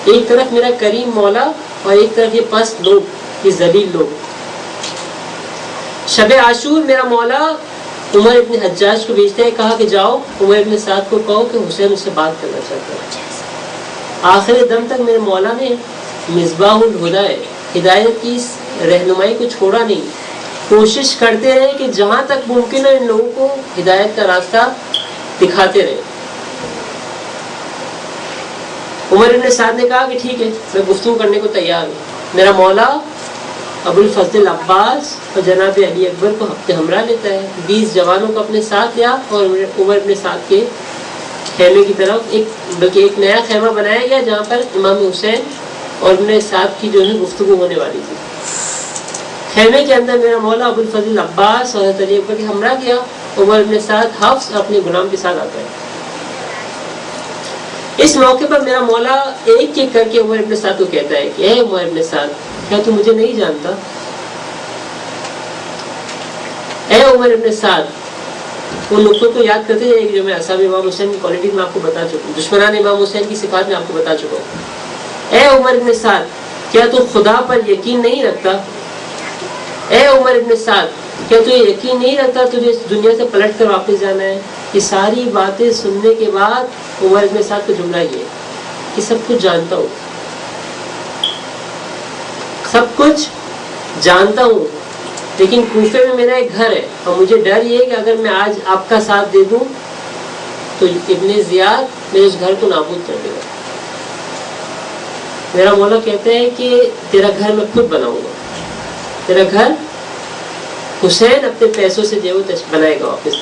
S1: ایک طرف میرا کریم مولا اور ایک طرف یہ پست لوگ, یہ ذلیل لوگ. شب عاشور میرا مولا عمر ابن حجاج کو بھیجتے ہیں, کہا کہ جاؤ عمر ابن سعد کو کہو کہ حسین اس سے بات کرنا چاہتا ہے. آخر دم تک میرے مولا نے مصباح الہدیٰ ہدایت کی اس رہنمائی کو چھوڑا نہیں. کوشش کرتے رہے کہ جہاں تک ممکن ہے ان لوگوں کو ہدایت کا راستہ دکھاتے رہے. عمر ابن سعد نے کہا کہ ٹھیک ہے میں گفتگو کرنے کو تیار ہوں. میرا مولا ابو الفضل عباس اور جناب علی اکبر کو ہمراہ لیتا ہے. 20 جوانوں کو اپنے ساتھ لیا اور عمر ابن سعد کے خیمے کی طرف بلکہ ایک نیا خیمہ بنایا گیا جہاں پر امام حسین اور ابن سعد کی جو ہے گفتگو ہونے والی تھی. خیمے کے اندر میرا مولا ابو الفضل عباس اور علی اکبر کے ہمراہ کیا. عمر ابن سعد حفص اپنے غلام کے ساتھ آتا ہے. اس موقع پر میرا مولا ایک ایک کر کے عمر ابن سعد کو کہتا ہے کہ اے عمر ابن سعد, کیا تو مجھے نہیں جانتا؟ اے عمر ابن سعد, ان نقطوں کو یاد کرتے ہیں جو میں اصحاب امام حسین کی کوالٹیز میں آپ کو بتا چکا ہوں, دشمنان امام حسین کی صفات میں آپ کو بتا چکا ہوں. اے عمر ابن سعد, کیا تو خدا پر یقین نہیں رکھتا؟ اے عمر ابن سعد, کیا تو یہ یقین نہیں رکھتا تجھے اس دنیا سے پلٹ کر واپس جانا ہے؟ یہ ساری باتیں سننے کے بعد عمر ابن سعد کا جملہ یہ ہے کہ سب کچھ جانتا ہوں, سب کچھ جانتا ہوں, لیکن کوفے میں میرا ایک گھر ہے اور مجھے ڈر یہ ہے کہ اگر میں آج آپ کا ساتھ دے دوں تو ابن زیاد میرے اس گھر کو نابود کر دے گا. میرا مولا کہتے ہیں کہ تیرا گھر میں خود بناؤں گا, تیرا گھر حسین اپنے پیسوں سے جو بنائے گا واپس.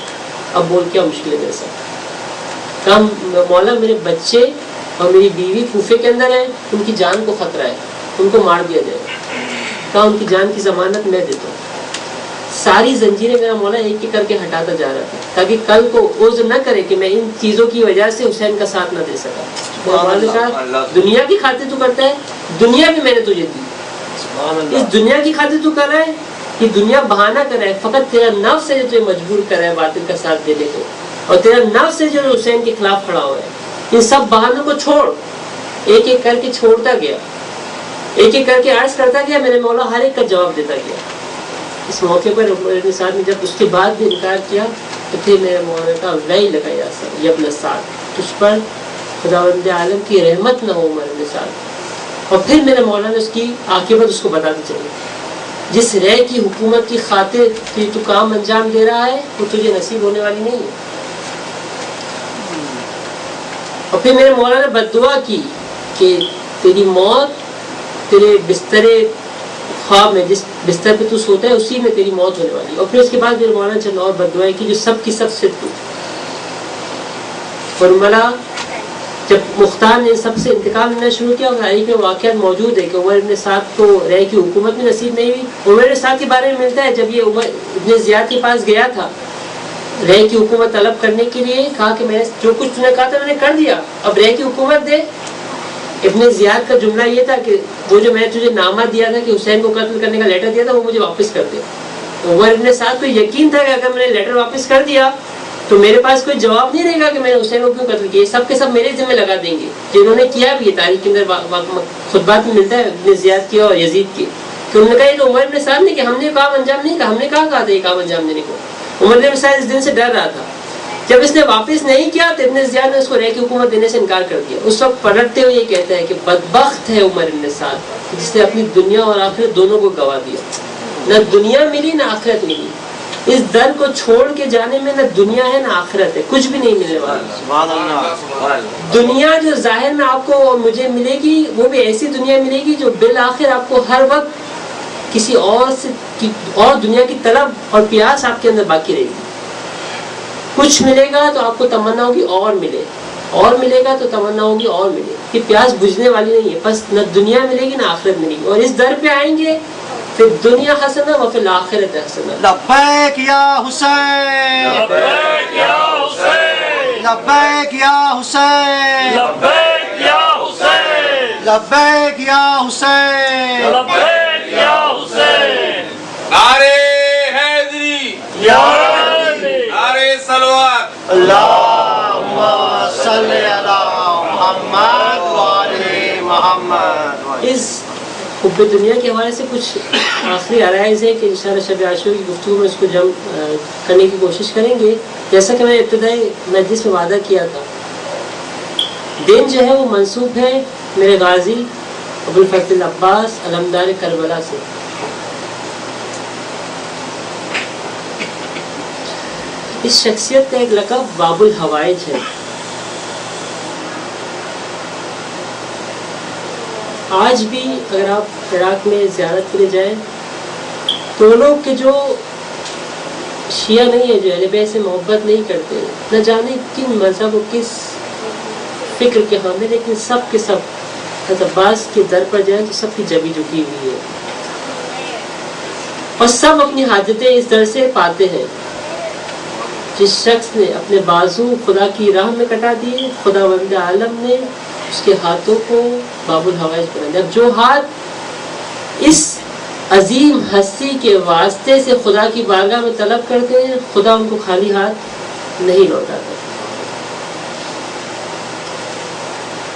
S1: اب بول کیا مشکل ہے میرے ساتھ. کم مولا میرے بچے اور میری بیوی کوفے کے اندر ہیں, ان کی جان کو خطرہ ہے, ان کو مار دیا جائے. کہا ان کی جان کی ضمانت میں دیتا ہوں. ساری زنجیریں میرا مولا ایک ایک کر کے ہٹاتا جا رہا تھا تاکہ کل کو عذر نہ کرے کہ میں ان چیزوں کی وجہ سے حسین کا ساتھ نہ دے سکا. مولا نے کہا دنیا کی خاطر تو کرتا ہے, دنیا بھی میں نے تجھے دی, اس دنیا کی خاطر تو کر رہا ہے, یہ دنیا بہانہ کر رہا ہے. فقط تیرا نفس ہے جو تجھے مجبور کر رہا ہے باطل کا ساتھ دینے کو, اور تیرا نفس ہے جو حسین کے خلاف کھڑا ہوا ہے. ان سب بہانوں کو چھوڑ. ایک ایک کر کے چھوڑتا گیا, ایک ایک کر کے عرض کرتا گیا, میرے مولا ہر ایک کا جواب دیتا گیا. اس موقع پر عمر ابن سعد نے جب اس کے بعد بھی انکار کیا تو پھر میرے مولا نے کہا وہی لگا یا سر ابن سعد, تجھ پر خداوند عالم کی رحمت نہ ہو عمر ابن سعد. اور پھر میرے مولا نے اس کی عاقبت اس کو بتاتی چلی. جس رے کی حکومت کی خاطر تو کام انجام دے رہا ہے وہ تجھے نصیب ہونے والی نہیں ہے. اور پھر میرے مولا نے بد دعا کی کہ تیری موت تیرے بستر خواب میں, جس بستر پہ تو سوتا ہے اسی میں تیری موت ہونے والی. اور پھر اس کے بعد میرے مولا نے چند اور بد دعائیں کی جو سب کی سب صدق ہوئی. فرمایا جب مختار نے سب سے انتقام لینا شروع کیا, تاریخ میں واقعات موجود ہے کہ عمر ابن سعد کو رے کی حکومت میں نصیب نہیں ہوئی. عمر ابن سعد کے بارے میں ملتا ہے جب یہ عمر ابن زیاد کے پاس گیا تھا رے کی حکومت طلب کرنے کے لیے, کہا کہ میں نے جو کچھ تم نے کہا تھا میں نے کر دیا, اب رے کی حکومت دے. ابن زیاد کا جملہ یہ تھا کہ وہ جو میں نے تجھے نامہ دیا تھا کہ حسین کو قتل کرنے کا لیٹر دیا تھا وہ مجھے واپس کر دے. عمر ابن سعد کو یقین تھا کہ اگر میں نے لیٹر واپس کر دیا تو میرے پاس کوئی جواب نہیں رہے گا کہ میں نے حسین کو کیوں قتل کیا. سب کے سب میرے ذمہ لگا دیں گے جنہوں نے کیا بھی. یہ تاریخ کے اندر خطبات میں ملتا ہے ابن زیاد کی اور یزید کی کہ انہوں نے کہا یہ تو عمر بن سعد نے کہ ہم نے کام انجام نہیں کہا. ہم نے کہا تھا یہ کام انجام دینے کو. عمر بن سعد اس دن سے ڈر رہا تھا. جب اس نے واپس نہیں کیا تو ابن زیاد نے اس کو رہ کی حکومت دینے سے انکار کر دیا. اس وقت پلٹتے ہوئے یہ کہتا ہے کہ بدبخت ہے عمر بن سعد جس نے اپنی دنیا اور آخرت دونوں کو گوا دیا. نہ دنیا ملی نہ آخرت ملی. اس در کو چھوڑ کے جانے میں نہ دنیا ہے نہ آخرت ہے. کچھ بھی نہیں ملنے والا. دنیا جو ظاہر میں آپ کو اور مجھے ملے گی وہ بھی ایسی دنیا ملے گی جو بالآخر آپ کو ہر وقت کسی اور دنیا کی طلب اور پیاس آپ کے اندر باقی رہے گی. کچھ ملے گا تو آپ کو تمنا ہوگی اور ملے, اور ملے گا تو تمنا ہوگی اور ملے. یہ پیاس بجھنے والی نہیں ہے. بس نہ دنیا ملے گی نہ آخرت ملے گی. اور اس در پہ آئیں گے پھر دنیا حسنہ و فی الآخرت حسنہ.
S3: لبیک یا حسین,
S4: لبیک یا حسین,
S3: لبیک یا حسین,
S4: لبیک یا حسین,
S3: لبیک یا حسین,
S4: لبیک یا حسین.
S2: نعرے حیدری,
S4: یا علی,
S2: نعرے صلوات.
S3: اللہم صلی علی محمد و آل محمد.
S1: اس حب دنیا کے حوالے سے کچھ آخری عرائض ہے کہ انشاءاللہ شب عاشور کی گفتگو میں اس کو جمع کرنے کی کوشش کریں گے. جیسا کہ میں ابتدائی مجلس میں وعدہ کیا تھا, دن جو ہے وہ منسوب ہے میرے غازی ابوالفضل عباس علمدار کربلا سے. اس شخصیت کا ایک لقب باب الحوائج ہے. آج بھی اگر آپ عراق میں زیارت کے لیے جائیں تو وہ لوگ کہ جو شیعہ نہیں ہے, جو اہل بیت سے محبت نہیں کرتے, نہ جانے کن مذہب و کس فکر کے حامل, لیکن سب کے سب حضرت عباس کے در پر جائیں تو سب کی جبی جھکی ہوئی ہے اور سب اپنی حاجتیں اس در سے پاتے ہیں. جس شخص نے اپنے بازو خدا کی راہ میں کٹا دیے, خدا وند عالم نے اس کے ہاتھوں کو باب الحوائج بنا دیا. جو ہاتھ اس عظیم ہستی کے واسطے سے خدا کی بارگاہ میں طلب کرتے ہیں, خدا ان کو خالی ہاتھ نہیں لوٹاتا.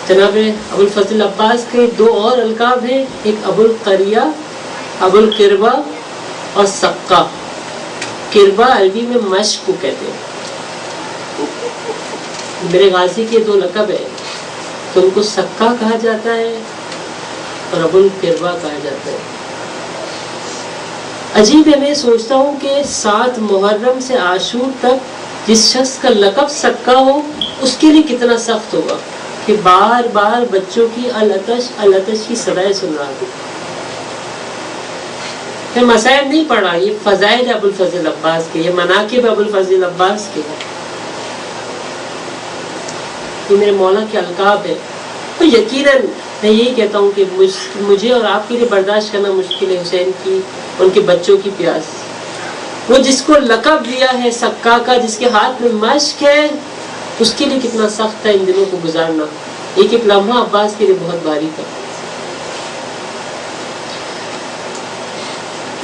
S1: جناب ابوالفضل عباس کے دو اور القاب ہیں, ایک ابو القریہ, ابو القربہ اور سقہ. قربہ عربی میں مشق کو کہتے ہیں. میرے غازی کے دو لقب ہیں, تو ان کو سقہ کہا جاتا ہے اور ابو القربہ کہا جاتا ہے. عجیب ہے, میں سوچتا ہوں کہ 7 محرم سے عاشور تک جس شخص کا لقب سقہ ہو اس کے لیے کتنا سخت ہوگا کہ بار بار بچوں کی العطش العطش کی صدائیں سن رہا تھا. میں مسائل نہیں پڑھا, یہ فضائل ابوالفضل عباس کے, یہ مناقب ابوالفضل عباس کے, یہ میرے مولا کے القاب ہے. تو یقیناً میں یہی کہتا ہوں کہ مجھے اور آپ کے لیے برداشت کرنا مشکل ہے حسین کی, ان کے بچوں کی پیاس. وہ جس کو لقب دیا ہے سقہ کا, جس کے ہاتھ میں مشق ہے, اس کے لیے کتنا سخت تھا ان دنوں کو گزارنا. ایک ایک لمحہ عباس کے لیے بہت بھاری تھا.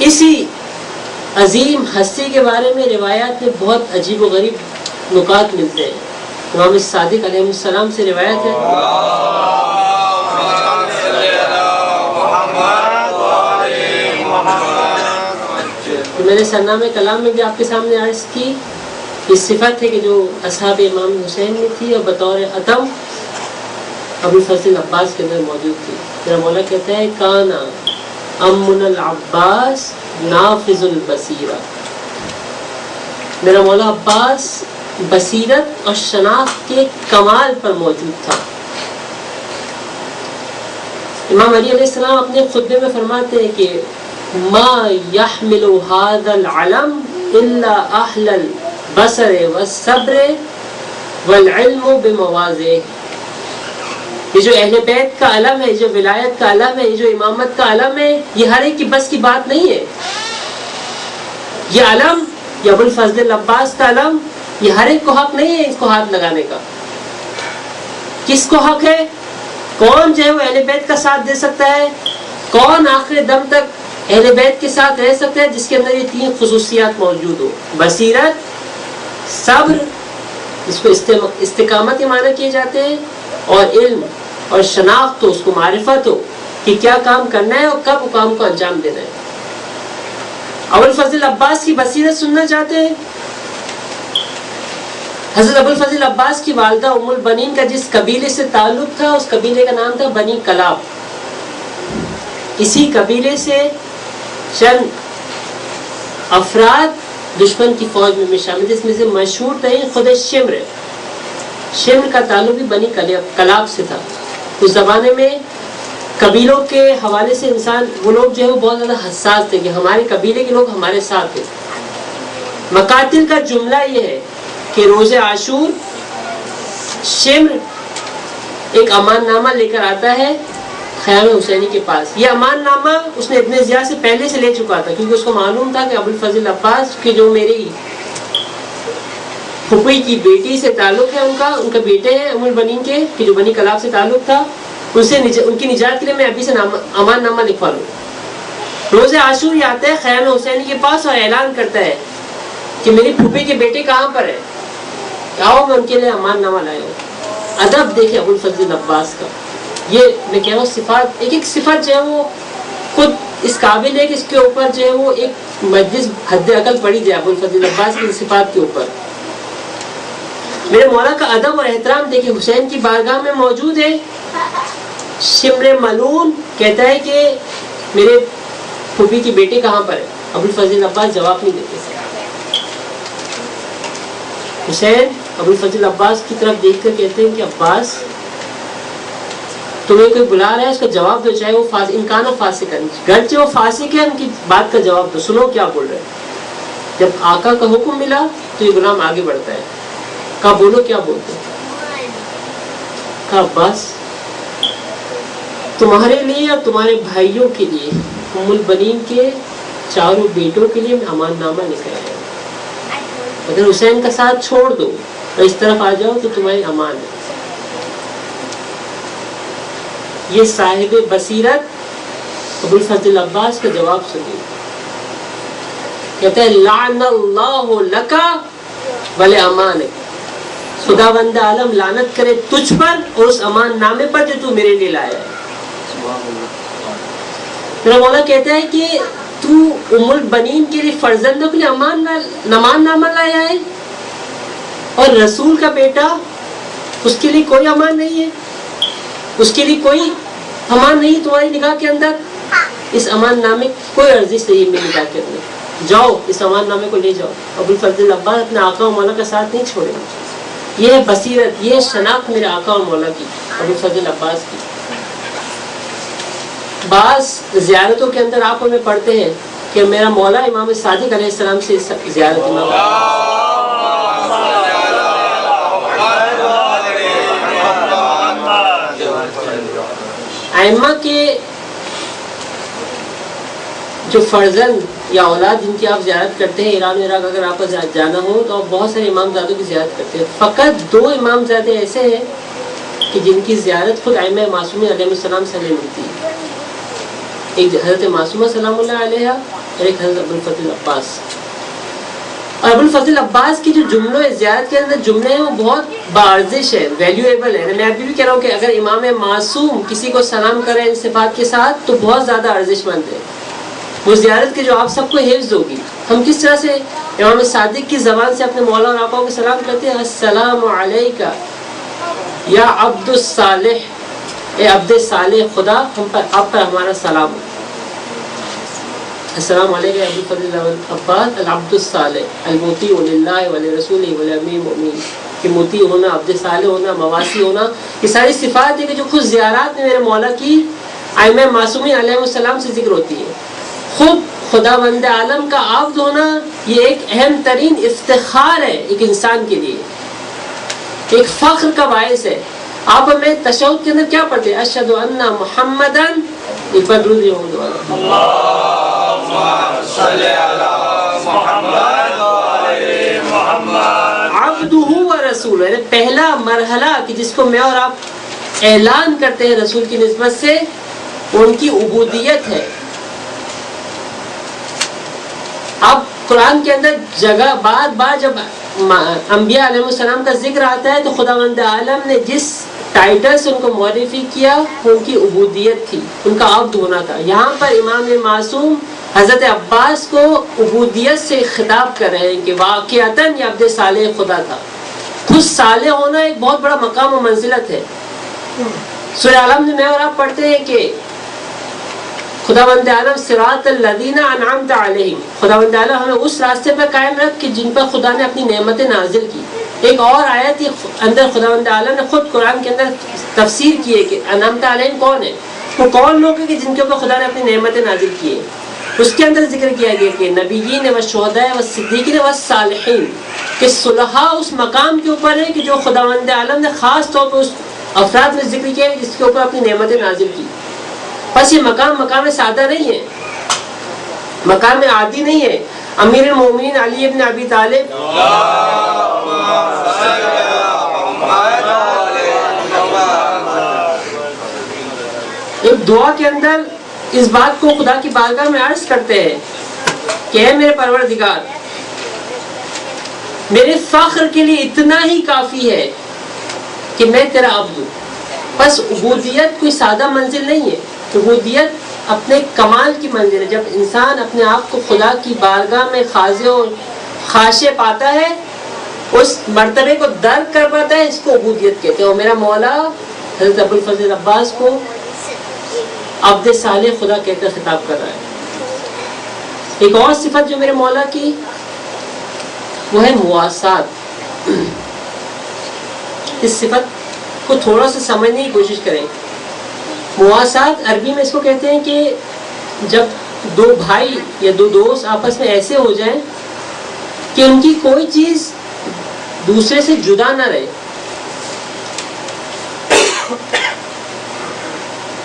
S1: اسی عظیم ہستی کے بارے میں روایات میں بہت عجیب و غریب نکات ملتے ہیں. امام صادق علیہ السلام سے روایت ہے, تو میں نے سرنامہ کلام میں بھی آپ کے سامنے عرض کی. یہ صفت ہے کہ جو اصحاب امام حسین میں تھی اور بطور عدم ابوالفضل عباس کے اندر موجود تھی. میرا مولا کہتا ہے کانا امن العباس نافذ البصیرہ. میرا مولا عباس بصیرت اور شناخت کے کمال پر موجود تھا. امام علی علیہ السلام اپنے خطبے میں فرماتے ہیں کہ ما يحمل هذا العلم الا اهل البصر والصبر والعلم بمواضعه. یہ جو اہل بیت کا علم ہے, جو ولایت کا علم ہے, یہ جو امامت کا علم ہے, یہ ہر ایک کی بس کی بات نہیں ہے. یہ علم, یہ ابوالفضل عباس کا علم, یہ ہر ایک کو حق نہیں ہے اس کو ہاتھ لگانے کا. کس کو حق ہے؟ کون جو ہے وہ اہل بیت کا ساتھ دے سکتا ہے؟ کون آخر دم تک اہل بیت کے ساتھ رہ سکتا ہے جس کے اندر یہ 3 خصوصیات موجود ہو, بصیرت, صبر اس کو استقامت کے معنی کیے جاتے ہیں، اور علم اور شناخت ہو، اس کو معرفت ہو کہ کیا کام کرنا ہے اور کب وہ کام کو انجام دینا ہے۔ ابوالفضل عباس کی بصیرت سننا چاہتے ہیں؟ حضرت ابوالفضل عباس کی والدہ ام البنین کا جس قبیلے سے تعلق تھا، اس قبیلے کا نام تھا بنی کلاب۔ اسی قبیلے سے چند افراد دشمن کی فوج میں شامل تھے، اس میں سے مشہور ترین خود شمر۔ شمر کا تعلق بھی بنی کلاب سے تھا۔ اس زمانے میں قبیلوں کے حوالے سے انسان وہ لوگ جو ہے وہ بہت زیادہ حساس تھے کہ ہمارے قبیلے کے لوگ ہمارے ساتھ ہیں۔ مقاتل کا جملہ یہ ہے کہ روز عاشور شمر ایک امان نامہ لے کر آتا ہے خیام حسینی کے پاس۔ یہ امان نامہ اس نے ابن زیاد سے پہلے سے لے چکا تھا، کیونکہ اس کو معلوم تھا کہ ابوالفضل عباس کے جو میری پھوپھی کی بیٹی سے تعلق ہے، ان کا بیٹے ہیں ام البنین کے، کہ جو بنی کلاب سے تعلق تھا، ان کی نجات کے لیے میں ابھی سے امان نامہ لکھوا لوں۔ روز عاشور یہ آتا ہے خیام حسینی کے پاس اور اعلان کرتا ہے کہ میری پھوپھی کے بیٹے کہاں پر ہے، آؤ میں ان کے لیے امان نامہ لایا ہوں۔ ادب دیکھیں ابوالفضل عباس کا، یہ میں کہہ رہا ہوں صفات، ایک ایک صفت جو ہے وہ خود اس قابل ہے کہ اس کے اوپر جو ہے وہ ایک مجلس حد عقل پڑی جائے ابوالفضل عباس کی صفات کے اوپر۔ میرے مولا کا ادب اور احترام دیکھیں، حسین کی بارگاہ میں موجود ہے، شمر ملعون کہتا ہے کہ میرے پھوپھی کی بیٹی کہاں پر ہے، ابوالفضل عباس جواب نہیں دیتے۔ حسین ابوالفضل عباس کی طرف دیکھ کر کہتے ہیں کہ عباس تمہیں کوئی بلا رہا ہے، اس کا جواب دو، چاہے وہ انکان و فاسق ہے، گرچہ وہ فاسق ہے، ان کی بات کا جواب دو، سنو کیا بول رہے ہیں۔ جب آقا کا حکم ملا تو یہ غلام آگے بڑھتا ہے، کہا بولو کیا بولتے ہیں۔ کہا عباس تمہارے لیے اور تمہارے بھائیوں کے لیے، ام البنین کے چاروں بیٹوں کے لیے میں امان نامہ لکھ رہا ہوں، اگر حسین کا ساتھ چھوڑ دو اور اس طرف آ جاؤ تو تمہاری امان ہے۔ یہ صاحب بصیرت ابوالفضل عباس کا جواب سنیے، کہتا ہے لعن اللہ لکا ول امانک، خداوند عالم لعنت کرے تجھ پر اور اس امان نامے پر جو تو میرے لیے لایا ہے۔ میرا مولا کہتا ہے کہ تو ام البنین کے لیے فرزندوں کے لیے امان نامہ لایا ہے، اور رسول کا بیٹا اس کے لیے کوئی امان نہیں ہے، اس کے لیے کوئی امان نہیں تمہاری نگاہ کے اندر۔ اس امان نامے کوئی ارزش نہیں ہے میری نگاہ کے اندر، جاؤ اس امان نامے کو لے جاؤ۔ ابوالفضل عباس اپنے آقا و مولا کا ساتھ نہیں چھوڑے۔ یہ ہے بصیرت، یہ ہے شناخت میرے آقا و مولا کی، ابوالفضل عباس کی۔ بعض زیارتوں کے اندر آپ ہمیں پڑھتے ہیں کہ میرا مولا امام صادق علیہ السلام سے زیارت امام ائمہ کے جو فرزند یا اولاد جن کی آپ زیارت کرتے ہیں، ایران و عراق اگر آپ کو جانا ہو تو آپ بہت سارے امام زادوں کی زیارت کرتے ہیں، فقط 2 امام زادے ایسے ہیں کہ جن کی زیارت خود ائمہ معصومین علیہ السلام سے ہمیں ملتی ہے، ایک حضرت معصومہ سلام اللہ علیہ اور ایک حضرت ابوالفضل عباس۔ اور ابوالفضل عباس کی جو جملوں زیارت کے اندر جملے ہیں وہ بہت بارزش ہے، ویلیویبل ہے۔ میں ابھی بھی کہہ رہا ہوں کہ اگر امام معصوم کسی کو سلام کریں ان صفات کے ساتھ تو بہت زیادہ ارزش مند ہے، وہ زیارت کے جو آپ سب کو حفظ ہوگی۔ ہم کس طرح سے امام صادق کی زبان سے اپنے مولا اور آقا کو سلام کرتے ہیں، السلام علیکہ یا عبد الصالح، اے عبد صالح خدا، ہم پر آپ پر ہمارا سلام ہو۔ السلام علیکم ابوالفضل عباس العبد الصالح المطیع للہ ولرسولہ ولامیر المؤمنین، کہ مطیع ہونا، عبد صالح ہونا، مواسی ہونا، یہ ساری صفات ہے کہ جو خود زیارات میں میرے مولا کی ائمہ معصومین علیہ السلام سے ذکر ہوتی ہے۔ خود خداوند عالم کا عبد ہونا یہ ایک اہم ترین افتخار ہے ایک انسان کے لیے، ایک فخر کا باعث ہے۔ آپ ہمیں تشہد کے اندر کیا پڑھتے ہیں؟ اشہد ان محمدن، ایک بار درود یہود والا، اللہم صلی علی محمد وعلی محمد، عبدہ و رسولہ، یعنی پہلا مرحلہ کہ جس کو میں اور آپ اعلان کرتے ہیں رسول کی نسبت سے، ان کی عبودیت ہے۔ اب قرآن کے اندر جگہ بار بار جب انبیاء علیہ السلام کا ذکر آتا ہے تو خداوند عالم نے جس ٹائٹل سے ان کو معرفی کیا ان کی عبودیت تھی، ان کا عبد ہونا تھا. یہاں پر امام معصوم حضرت عباس کو عبودیت سے خطاب کر رہے ہیں کہ واقعتاً یہ عبد صالح خدا تھا. خود صالح ہونا ایک بہت بڑا مقام و منزلت ہے. سورہ عالم میں اور آپ پڑھتے ہیں کہ خداوند عالم صراط الذین انعمت علیہم، خداوند عالم ہمیں اس راستے پر قائم رکھ کہ جن پر خدا نے اپنی نعمتیں نازل کی. ایک اور آیت کے اندر خداوند عالم نے خود قرآن کے اندر تفسیر کی ہے کہ انعمت علیہم کون ہے، وہ کون لوگ ہیں کہ جن کے اوپر خدا نے اپنی نعمتیں نازل کی ہیں. اس کے اندر ذکر کیا گیا کہ نبیین و شہداء و صدیقین و صالحین، کہ صلحاء اس مقام کے اوپر ہے کہ جو خداوند عالم نے خاص طور پر اس افراد میں ذکر کیا ہے جس کے اوپر اپنی نعمتیں نازل کی. بس یہ مقام سادہ نہیں ہے، مقام عادی نہیں ہے. امیر المومنین علی ابن ابی طالب ایک دعا کے اندر اس بات کو خدا کی بارگاہ میں عرض کرتے ہیں کہ اے میرے پروردگار، میرے فخر کے لیے اتنا ہی کافی ہے کہ میں تیرا عبد ہوں. بس عبودیت کوئی سادہ منزل نہیں ہے، عبودیت اپنے کمال کی منزل ہے. جب انسان اپنے آپ کو خدا کی بارگاہ میں خاضع اور خاشع پاتا ہے، اس مرتبے کو درک کر پاتا ہے، اس کو عبودیت کہتے ہیں. اور میرا مولا حضرت ابوالفضل عباس کو عبد صالح خدا کہہ کر خطاب کر رہا ہے. ایک اور صفت جو میرے مولا کی وہ ہے مواسات. اس صفت کو تھوڑا سا سمجھنے کی کوشش کریں. مواسات عربی میں اس کو کہتے ہیں کہ جب دو بھائی یا دو دوست آپس میں ایسے ہو جائیں کہ ان کی کوئی چیز دوسرے سے جدا نہ رہے.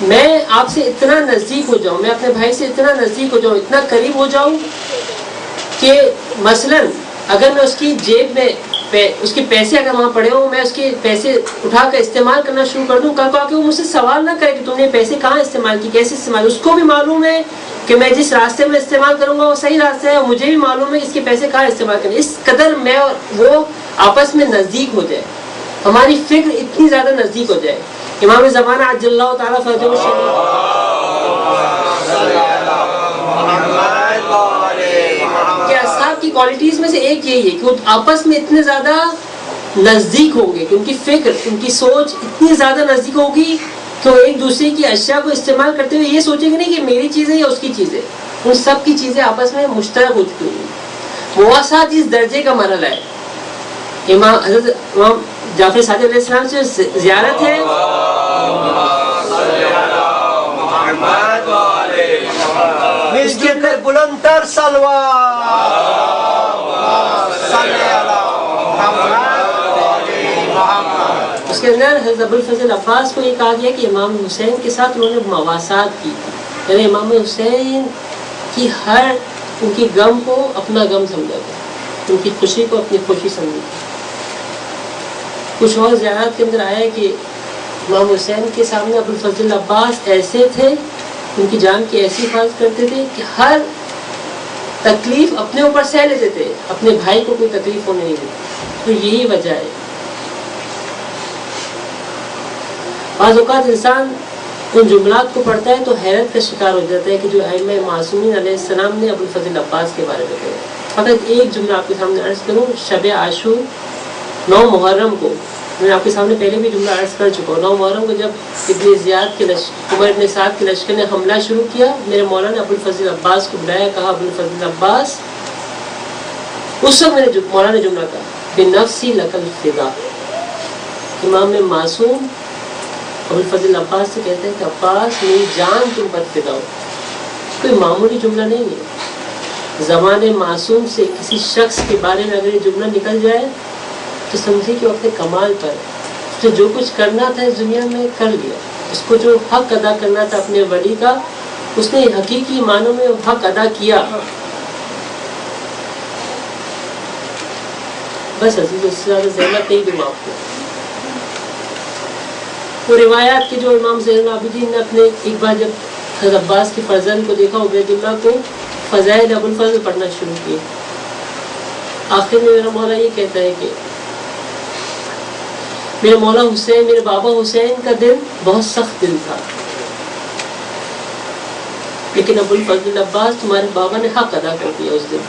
S1: میں آپ سے اتنا نزدیک ہو جاؤں، میں اپنے بھائی سے اتنا نزدیک ہو جاؤں، اتنا قریب ہو جاؤں کہ مثلا اگر میں اس کی جیب میں اس کے پیسے اگر وہاں پڑے ہوں، میں اس کے پیسے اٹھا کر استعمال کرنا شروع کر دوں، کل کو آ کے وہ مجھ سے سوال نہ کرے کہ تم نے پیسے کہاں استعمال کی، کیسے استعمال. اس کو بھی معلوم ہے کہ میں جس راستے میں استعمال کروں گا وہ صحیح راستہ ہے، اور مجھے بھی معلوم ہے اس کے پیسے کہاں استعمال کریں. اس قدر میں اور وہ آپس میں نزدیک ہو جائے، ہماری فکر اتنی زیادہ نزدیک ہو جائے. امام زمانہ عجل اللہ تعالیٰ فرجہ کہ اصحاب کی کوالٹیز میں سے ایک یہی ہے کہ وہ آپس میں اتنے زیادہ نزدیک ہوں گے کہ ان کی فکر، ان کی سوچ اتنی زیادہ نزدیک ہوگی کہ وہ ایک دوسرے کی اشیاء کو استعمال کرتے ہوئے یہ سوچیں گے نہیں کہ میری چیز ہے یا اس کی چیز ہے، ان سب کی چیزیں آپس میں مشترک ہو چکی ہوں گی. مواسات اس درجے کا مرحلہ ہے. حضرت امام جعفر صادق علیہ السلام سے زیارت ہے،
S3: مل جل کر بلند تر سلوات
S1: اس کے اندر حضرت ابوالفضل عباس کو یہ کہا گیا کہ امام حسین کے ساتھ انہوں نے مواسات کی، یعنی امام حسین کی ہر ان کی غم کو اپنا غم سمجھا تھا، ان کی خوشی کو اپنی خوشی سمجھی. کچھ اور زیارات کے اندر آیا ہے کہ امام حسین کے سامنے ابوالفضل عباس ایسے تھے، ان کی جان کی ایسی حفاظت کرتے تھے کہ ہر تکلیف اپنے اوپر سہ لیتے تھے، اپنے بھائی کو کوئی تکلیف ہونے نہیں دیتے. تو یہی وجہ ہے. بعض اوقات انسان ان جملات کو پڑھتا ہے تو حیرت کا شکار ہو جاتا ہے کہ جو ائمہ معصومین علیہ السلام نے ابوالفضل عباس کے بارے میں کہا. فقط ایک جملہ آپ کے سامنے عرض کروں. شب عاشور 9 محرم کو، میں آپ کے سامنے پہلے بھی جملہ عرض کر چکا ہوں، 9 محرم کو جب ابن زیاد کے عمر ابن سعد کے لشکر نے حملہ شروع کیا، میرے مولا نے ابوالفضل عباس کو بلایا، کہا ابوالفضل عباس، اس وقت میرے مولا نے جملہ کہا بنفسی لک الفدا. امام معصوم ابوالفضل عباس سے کہتے ہیں کہ عباس میری جان تم پر فدا ہو. کوئی معمولی جملہ نہیں ہے. زمان معصوم سے کسی شخص کے بارے میں اگر یہ جملہ نکل جائے تو سمجھے کہ وہ اپنے کمال پر ہے. جو کچھ کرنا تھا اس دنیا میں کر لیا. اس کو جو حق ادا کرنا تھا اپنے ولی کا، اس نے حقیقی معنوں میں حق ادا کیا. بس عزیز، اس سے زیادہ زحمت نہیں دوں آپ کو. وہ روایات کے جو امام زین العابدین نے اپنے ایک بار جب حضرت عباس کے فرزند کو دیکھا، عبید اللہ کو فضائل ابوالفضل پڑھنا شروع کیے. آخر میں میرا مولا یہ کہتا ہے کہ میرے مولا حسین، میرے بابا حسین کا دل بہت سخت دل تھا، لیکن ابو الفضل عباس تمہارے بابا نے حق ادا کر دیا اس دن۔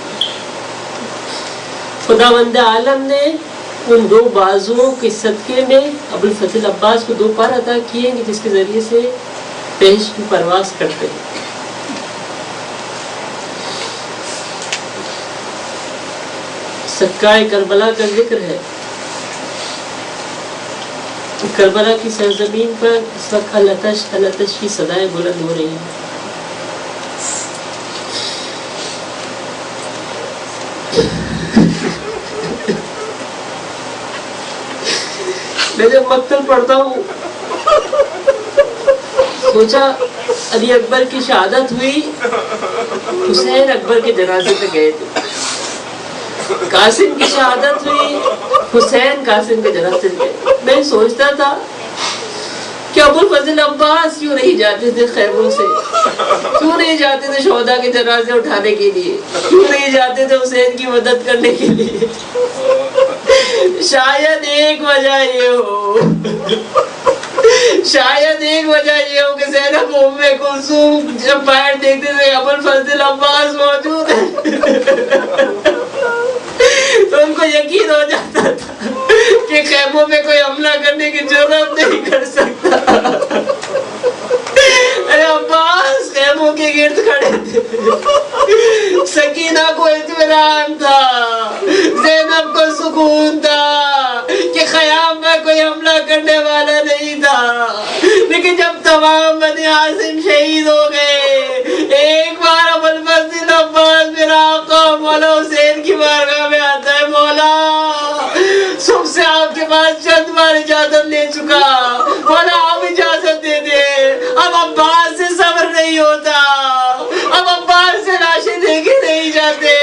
S1: خداوند عالم نے ان دو بازوؤں کے صدقے میں ابو الفضل عباس کو 2 پر عطا کیے کہ جس کے ذریعے سے بہشت کی پرواز کرتے ہیں۔ سکائے کربلا کا ذکر ہے۔ کربلا کی سرزمین پر اس وقت الاتش الاتش کی صدائیں بلند ہو رہی ہیں۔ میں جب مقتل پڑھتا ہوں سوچا علی اکبر کی شہادت ہوئی، حسین اکبر کے جنازے پہ گئے تھے، قاسم کی شہادت ہوئی، حسین قاسم کے جنازے پہ گئے۔ میں سوچتا تھا کہ ابو الفضل عباس کیوں نہیں جاتے تھے خیموں سے، کیوں نہیں جاتے تھے شہداء کے جنازے اٹھانے کے لیے، کیوں نہیں جاتے تھے حسین کی مدد کرنے کے لیے؟ شاید ایک وجہ یہ ہو، شاید ایک وجہ یہ ہو کہ زینب ام کلثوم جب باہر دیکھتے تھے ابو الفضل عباس موجود ہے تو ان کو یقین ہو جاتا تھا کہ خیموں میں کوئی حملہ کرنے کی جرات نہیں کر سکتا۔ ارے عباس خیموں کے گرد کھڑے تھے، سکینہ کو اطمینان تھا، زینب کو سکون تھا کہ خیام میں کوئی حملہ کرنے والا نہیں تھا۔ لیکن جب تمام بنی عاصم شہید ہو گئے، ایک بار ابو الفضل عباس میرا آقا مولا حسین کی بارگاہ میں آتا ہے، مولا صبح سے آپ کے پاس چند بار اجازت لے چکا، مولا آپ اجازت دے دے، اب عباس سے صبر نہیں ہوتا، اب عباس سے لاشیں دیکھے نہیں جاتے،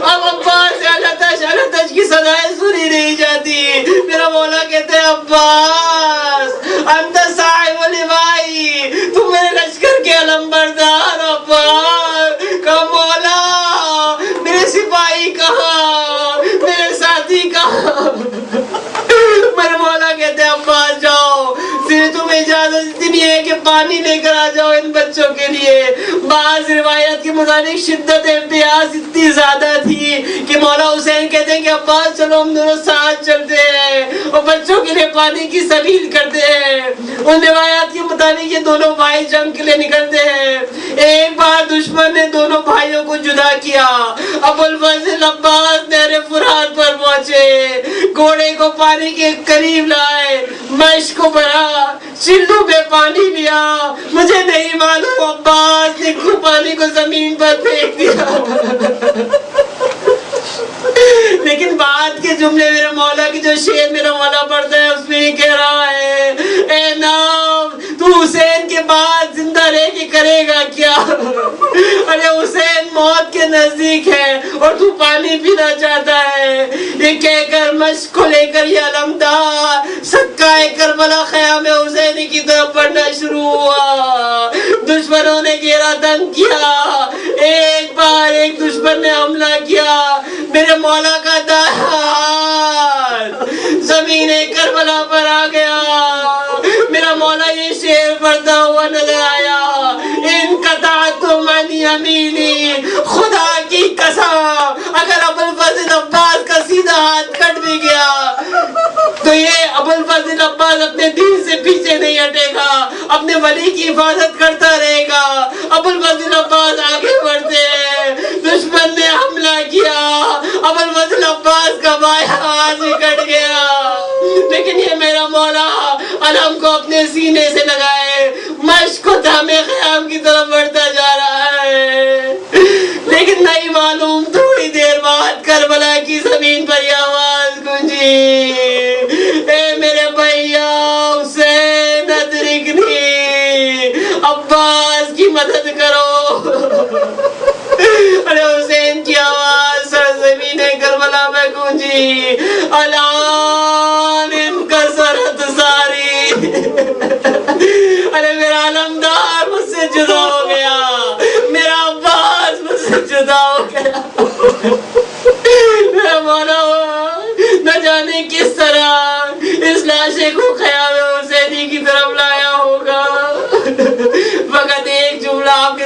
S1: اب عباس سے الاتش کی صدائیں سنی نہیں جاتی۔ میرا مولا کہتے ہیں عباس انت صاحب البائی، تم میرے لشکر کے علم بردار۔ عباس کا مولا میرے سپاہی کہاں، میرے ساتھی کہاں؟ میرے مولا کہتے ہیں عباس جاؤ، صرف تمہیں اجازت اتنی ہے کہ پانی لے کر آ جاؤ ان بچوں کے لیے۔ بعض روایت کے مطابق شدت امتیاز اتنی زیادہ تھی کہ مولا حسین کہتے ہیں کہ عباس چلو ہم دونوں ساتھ چلتے ہیں اور بچوں کے لیے پانی کی سبیل کرتے ہیں۔ ان روایات کے مطابق یہ دونوں بھائی جنگ کے لیے نکلتے ہیں۔ ایک بار دشمن نے دونوں بھائیوں کو جدا کیا، ابو الفضل عباس نہر فرات پر پہنچے، گھوڑے کو پانی کے قریب لائے، مشک کو بھرا، چلو میں پانی لیا، مجھے نہیں معلوم عباس نے کیوں پانی کو زمین پر پھینک دیا۔ لیکن بعد کے جملے میرے مولا کی جو شعر میرا مولا پڑھتا ہے اس میں یہ کہہ رہا ہے، اے نام تو حسین کے بعد زندہ رہ کے کرے گا کیا؟ ارے حسین موت کے نزدیک ہے اور تو پانی پینا چاہتا ہے۔ یہ کہہ کر مشق کو لے کر یہ علمدار سکائے کربلا خیام حسینی کی طرف بڑھنا شروع ہوا۔ دشمنوں نے گھیرا تنگ کیا، ایک بار ایک دشمن نے حملہ کیا، میرے مولا کا داد زمین کربلا پر آ گیا۔ میرا مولا یہ شعر پڑھتا ہوا نظر آیا، انقطعت من یمینی، خدا کی قسم اگر ابو الفضل عباس کا سیدھا ہاتھ کٹ بھی گیا تو یہ ابو الفضل عباس اپنے دین سے پیچھے نہیں ہٹے گا، اپنے ولی کی حفاظت کرتا رہے گا۔ ابو الفضل عباس آگے بڑھتے ہیں، دشمن نے حملہ کیا، ابو الفضل عباس کا بایاں ہاتھ بھی کٹ گیا، لیکن یہ میرا مولا علم کو اپنے سینے سے لگائے مشق کو تھامے خیام کی طرف بڑھتا جا رہا ہے۔ لیکن نہیں معلوم تھوڑی دیر بعد کربلا کی زمین پر یہ آواز گونجی، اے میرے بھیا حسین ادرکنی، عباس کی مدد کرو۔ ارے حسین کی آواز سرزمین کربلا میں گونجی، الان انکسرت ساری۔ ارے میرا علمدار مجھ سے جدا ہو گیا، میرا عباس مجھ سے جدا ہو گیا۔ میرا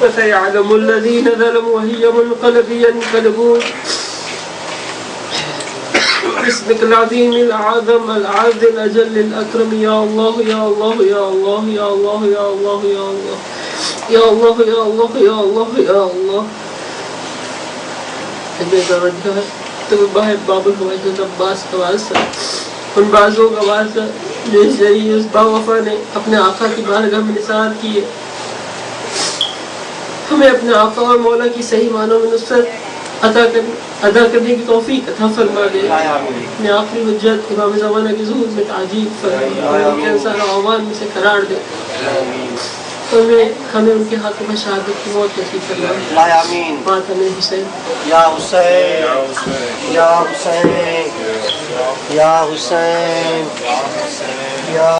S1: فسيعلم الذين ظلموا وهي منقلب ينقلبون باسمك العظيم الأعظم العز الأجل الأكرم يا الله يا الله يا الله يا الله يا الله يا الله يا الله يا الله يا الله يا الله درجہ ہے تو باب الحوائج عباس کا واسطہ ان بازوں کا واسطہ جس ذریعے اس باوفا نے اپنے آقا کی بارگاہ میں نثار کیے، ہمیں اپنے آقا اور مولا کی صحیح معنوں میں نصرت ادا کرنے کی توفیق عطا فرما دے۔ اپنے آخری حجت امام زمانہ کی ظہور میں تعجیب فرما، اور کے انسان عوام میں سے قرار دے، ہمیں ان کے ہاتھوں میں شہادت کی موت نصیب فرما۔
S3: آمین۔
S1: ماتم حسین
S3: یا حسین یا حسین یا حسین یا